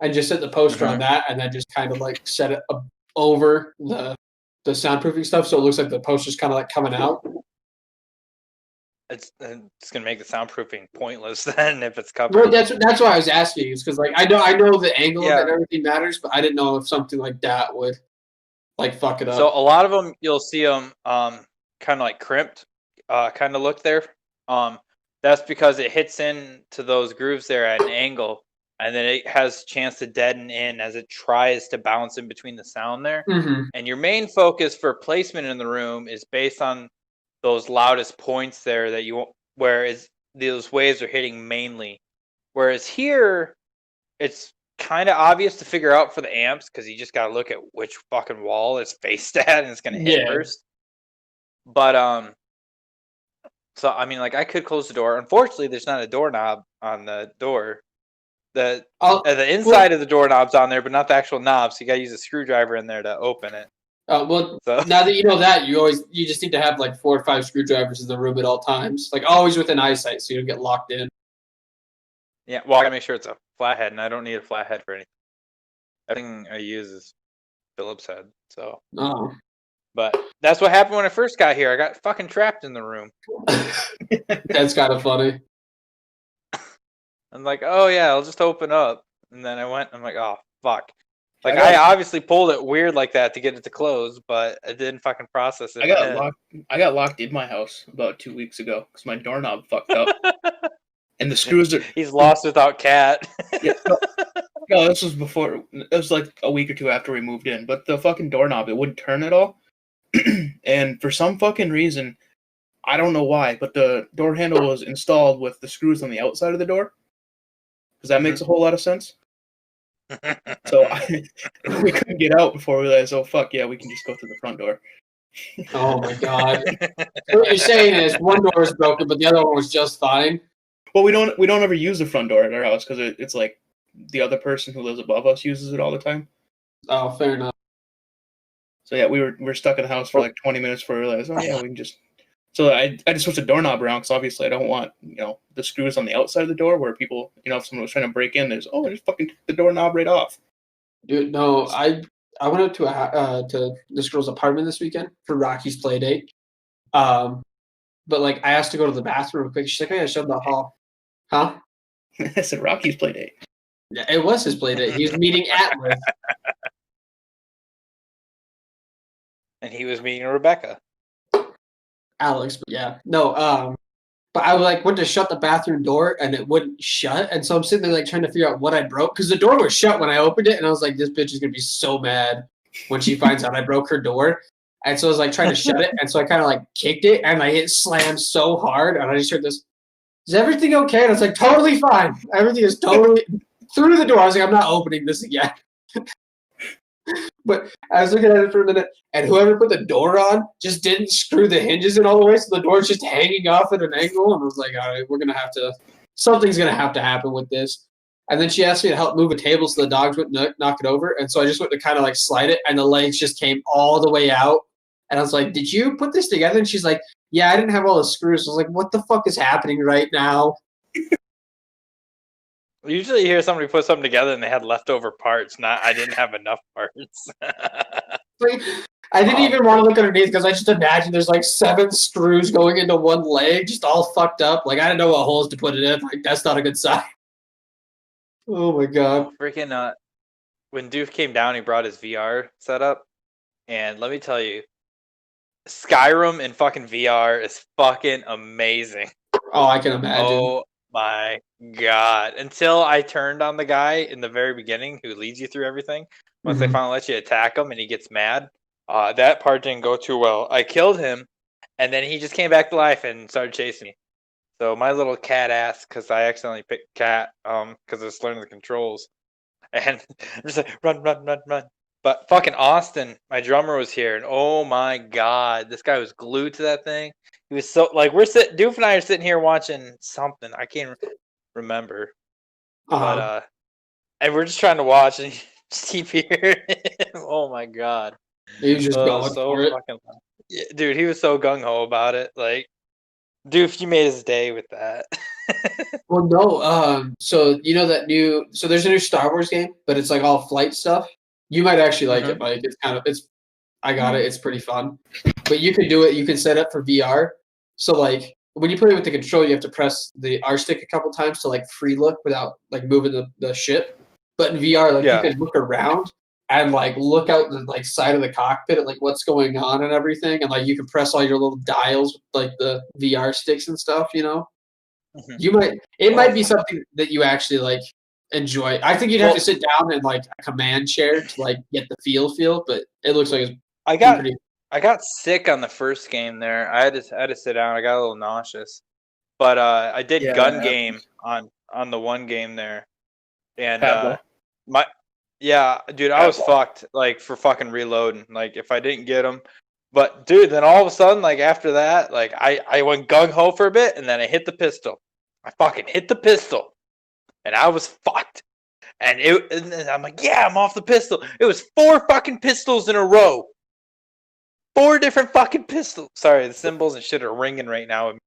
[SPEAKER 3] and just set the poster on that, and then just kind of like set it over the soundproofing stuff, so it looks like the poster's kind of like coming out.
[SPEAKER 1] It's gonna make the soundproofing pointless then if it's covered.
[SPEAKER 3] Well, that's why I was asking. Is because like I know the angle of it and everything matters, but I didn't know if something like that would like fuck it up.
[SPEAKER 1] So a lot of them, you'll see them kind of like crimped, kind of look there. that's because it hits into those grooves there at an angle, and then it has a chance to deaden in as it tries to bounce in between the sound there.
[SPEAKER 3] Mm-hmm.
[SPEAKER 1] And your main focus for placement in the room is based on those loudest points there that you where those waves are hitting mainly. Whereas here, it's kind of obvious to figure out for the amps because you just got to look at which fucking wall it's faced at and it's going to hit first. But so I mean, like I could close the door. Unfortunately, there's not a doorknob on the door. The inside of the doorknob's on there, but not the actual knob. So you got to use a screwdriver in there to open it.
[SPEAKER 3] Well, now that you know that, you just need to have like 4 or 5 screwdrivers in the room at all times, like always within eyesight, so you don't get locked in.
[SPEAKER 1] Yeah, well, I gotta make sure it's a flathead, and I don't need a flathead for anything. Everything I use is Phillips head. So.
[SPEAKER 3] Oh.
[SPEAKER 1] But that's what happened when I first got here. I got fucking trapped in the room.
[SPEAKER 3] That's kind of funny.
[SPEAKER 1] I'm like, oh yeah, I'll just open up, and then I'm like, oh fuck. Like I obviously pulled it weird like that to get it to close, but I didn't fucking process it.
[SPEAKER 2] I got locked in my house about 2 weeks ago because my doorknob fucked up, and the screws are.
[SPEAKER 1] He's lost without cat.
[SPEAKER 2] Yeah, no, this was before. It was like a week or two after we moved in, but the fucking doorknob, it wouldn't turn at all, and for some fucking reason, I don't know why, but the door handle was installed with the screws on the outside of the door. Because that makes a whole lot of sense. So we couldn't get out before we realized, oh fuck yeah, we can just go through the front door.
[SPEAKER 3] Oh my god! What you're saying is one door is broken, but the other one was just fine.
[SPEAKER 2] Well, we don't ever use the front door at our house because it's like the other person who lives above us uses it all the time.
[SPEAKER 3] Oh, fair enough.
[SPEAKER 2] So yeah, we were stuck in the house for like 20 minutes before we realized, oh yeah, we can just. So I just switched the doorknob around because obviously I don't want the screws on the outside of the door where people if someone was trying to break in, I just fucking took the doorknob right off.
[SPEAKER 3] Dude, no, I went up to this girl's apartment this weekend for Rocky's play date. But like I asked to go to the bathroom real quick. She's like, oh yeah, show the hall. Huh?
[SPEAKER 2] I said Rocky's play date.
[SPEAKER 3] Yeah, it was his play date. He was meeting Atlas.
[SPEAKER 1] And he was meeting Rebecca.
[SPEAKER 3] Alex, but yeah. No, but I went to shut the bathroom door and it wouldn't shut. And so I'm sitting there like trying to figure out what I broke because the door was shut when I opened it. And I was like, this bitch is going to be so mad when she finds out I broke her door. And so I was like trying to shut it. And so I kind of like kicked it and like it slammed so hard. And I just heard this, is everything okay? And I was like, totally fine. Everything is totally through the door. I was like, I'm not opening this again. But I was looking at it for a minute, and whoever put the door on just didn't screw the hinges in all the way, so the door's just hanging off at an angle. And I was like, all right, something's going to have to happen with this. And then she asked me to help move a table so the dogs wouldn't knock it over. And so I just went to kind of like slide it, and the legs just came all the way out. And I was like, did you put this together? And she's like, yeah, I didn't have all the screws. I was like, what the fuck is happening right now?
[SPEAKER 1] Usually you hear somebody put something together and they had leftover parts, not I didn't have enough parts.
[SPEAKER 3] Like, I didn't even want to look underneath because I just imagine there's like 7 screws going into one leg, just all fucked up. Like, I didn't know what holes to put it in. Like, that's not a good sign. Oh my god.
[SPEAKER 1] Freaking, when Doof came down, he brought his VR setup. And let me tell you, Skyrim in fucking VR is fucking amazing.
[SPEAKER 3] Oh, I can imagine.
[SPEAKER 1] Oh my god. Until I turned on the guy in the very beginning who leads you through everything. Once they finally let you attack him and he gets mad. That part didn't go too well. I killed him and then he just came back to life and started chasing me. So my little cat ass, because I accidentally picked cat because I was learning the controls. And I'm just like, run. But fucking Austin, my drummer, was here, and oh my god, this guy was glued to that thing. He was so like Doof and I are sitting here watching something I can't remember, but and we're just trying to watch, and you just keep hearing him. Oh my god,
[SPEAKER 3] he was just going
[SPEAKER 1] so
[SPEAKER 3] for it.
[SPEAKER 1] Yeah, dude, he was so gung ho about it. Like, Doof, you made his day with that.
[SPEAKER 3] Well, no, so you know there's a new Star Wars game, but it's like all flight stuff. You might actually like it, Mike. I got it. It's pretty fun. But you can do it. You can set up for VR. So like when you play with the control, you have to press the R stick a couple times to like free look without like moving the ship. But in VR, like you can look around and like look out the like side of the cockpit at like what's going on and everything, and like you can press all your little dials with like the VR sticks and stuff. You know. It might be something that you actually like enjoy. I think you'd have to sit down in like a command chair to like get the feel, but it looks like it's
[SPEAKER 1] I got sick on the first game there. I had to sit down. I got a little nauseous. But I did gun game on the one game there. And dude, I was fucked like for fucking reloading. Like if I didn't get them. But dude, then all of a sudden, like after that, like I went gung ho for a bit, and then I hit the pistol. I fucking hit the pistol, and I was fucked. And I'm like, yeah, I'm off the pistol. It was 4 fucking pistols in a row. 4 different fucking pistols. Sorry, the cymbals and shit are ringing right now with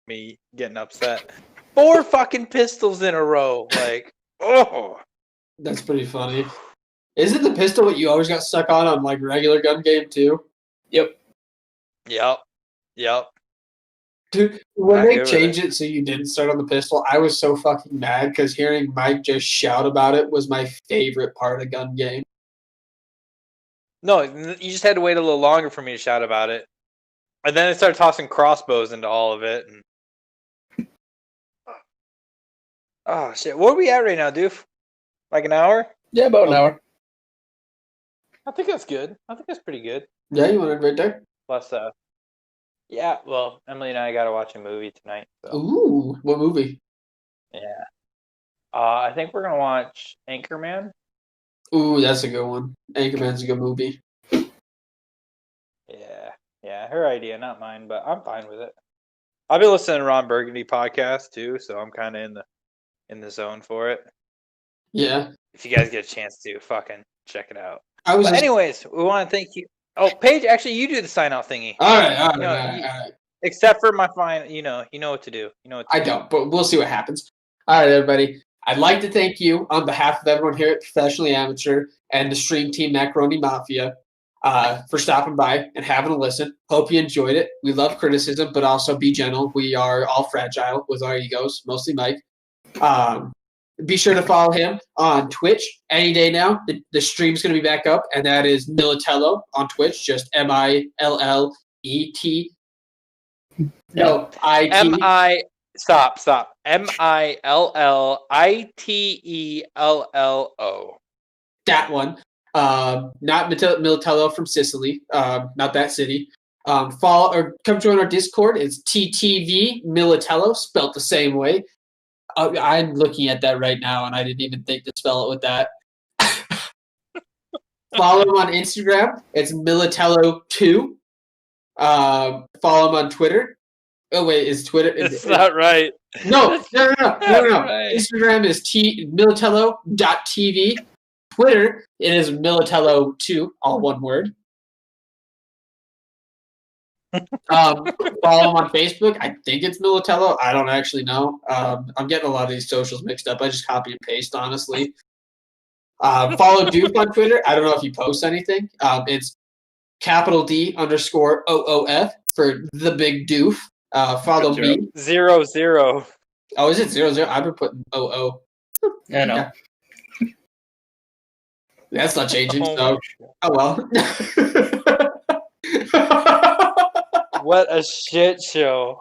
[SPEAKER 1] me getting upset. 4 fucking pistols in a row. Like, oh.
[SPEAKER 3] That's pretty funny. Isn't the pistol what you always got stuck on like regular gun game too?
[SPEAKER 2] Yep.
[SPEAKER 3] Dude, when they changed it so you didn't start on the pistol, I was so fucking mad because hearing Mike just shout about it was my favorite part of gun game.
[SPEAKER 1] No, you just had to wait a little longer for me to shout about it. And then I started tossing crossbows into all of it. And oh, shit. What are we at right now, Doof? Like an hour?
[SPEAKER 2] Yeah, about an hour.
[SPEAKER 1] I think that's good. I think that's pretty good.
[SPEAKER 3] Yeah, you want it right there?
[SPEAKER 1] Plus, yeah, well, Emily and I got to watch a movie tonight. So.
[SPEAKER 3] Ooh, what movie?
[SPEAKER 1] Yeah. I think we're going to watch Anchorman.
[SPEAKER 3] Ooh, that's a good one. Anchorman's a good movie.
[SPEAKER 1] Yeah, her idea, not mine, but I'm fine with it. I've been listening to Ron Burgundy podcast too, so I'm kind of in the zone for it.
[SPEAKER 3] Yeah.
[SPEAKER 1] If you guys get a chance to, fucking check it out. Anyways, we want to thank you. Oh, Paige, actually, you do the sign out thingy.
[SPEAKER 3] All right.
[SPEAKER 1] Except for my fine, you know what to do.
[SPEAKER 3] I don't, but we'll see what happens. All right, everybody. I'd like to thank you on behalf of everyone here at Professionally Amateur and the stream team Macaroni Mafia for stopping by and having a listen. Hope you enjoyed it. We love criticism, but also be gentle. We are all fragile with our egos, mostly Mike. Be sure to follow him on Twitch any day now. The stream's going to be back up, and that is Millitello on Twitch, just Millet. No, I-T.
[SPEAKER 1] Stop. Millitello.
[SPEAKER 3] That one. Not Millitello from Sicily. Not that city. Follow or come join our Discord. It's TTV Millitello, spelled the same way. I'm looking at that right now, and I didn't even think to spell it with that. Follow him on Instagram. It's Millitello2. Follow him on Twitter. Oh wait, is Twitter?
[SPEAKER 1] It's not right.
[SPEAKER 3] No.
[SPEAKER 1] Right.
[SPEAKER 3] Instagram is Millitello.tv. Twitter, it is Millitello2, all one word. Follow him on Facebook. I think it's Millitello. I don't actually know. I'm getting a lot of these socials mixed up. I just copy and paste, honestly. Follow Doof on Twitter. I don't know if he posts anything. It's D_OOF for the big Doof. Follow me.
[SPEAKER 1] 00.
[SPEAKER 3] Oh, is it 00? I've been putting 00.
[SPEAKER 2] I know.
[SPEAKER 3] Yeah. That's not changing. Oh well.
[SPEAKER 1] What a shit show.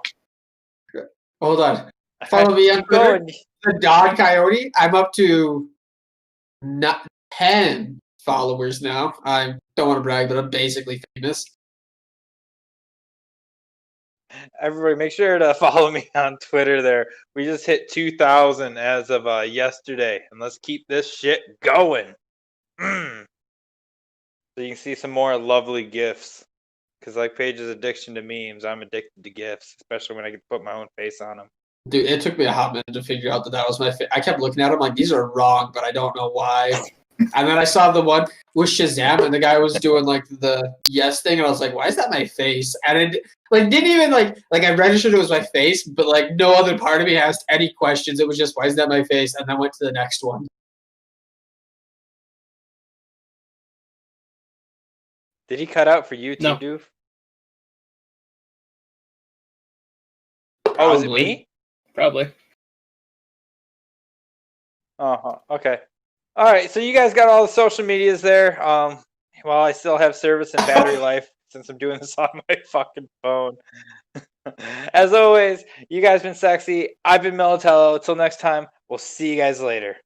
[SPEAKER 3] Hold on. Follow me on Twitter. The Dog Coyote. I'm up to 10 followers now. I don't want to brag, but I'm basically famous.
[SPEAKER 1] Everybody, make sure to follow me on Twitter there. We just hit 2,000 as of yesterday, and let's keep this shit going. So you can see some more lovely GIFs. Because like Paige's addiction to memes, I'm addicted to GIFs, especially when I can put my own face on them.
[SPEAKER 3] Dude, it took me a hot minute to figure out that was my face. I kept looking at them like, these are wrong, but I don't know why. And then I saw the one with Shazam, and the guy was doing like the yes thing, and I was like, why is that my face? And it didn't even like I registered it was my face, but like no other part of me asked any questions. It was just, why is that my face? And then went to the next one.
[SPEAKER 1] Did he cut out for you too, Doof? Oh, is it me?
[SPEAKER 2] Probably.
[SPEAKER 1] Okay. All right, so you guys got all the social medias there. While I still have service and battery life, since I'm doing this on my fucking phone. As always, you guys been sexy. I've been Millitello. Until next time, we'll see you guys later.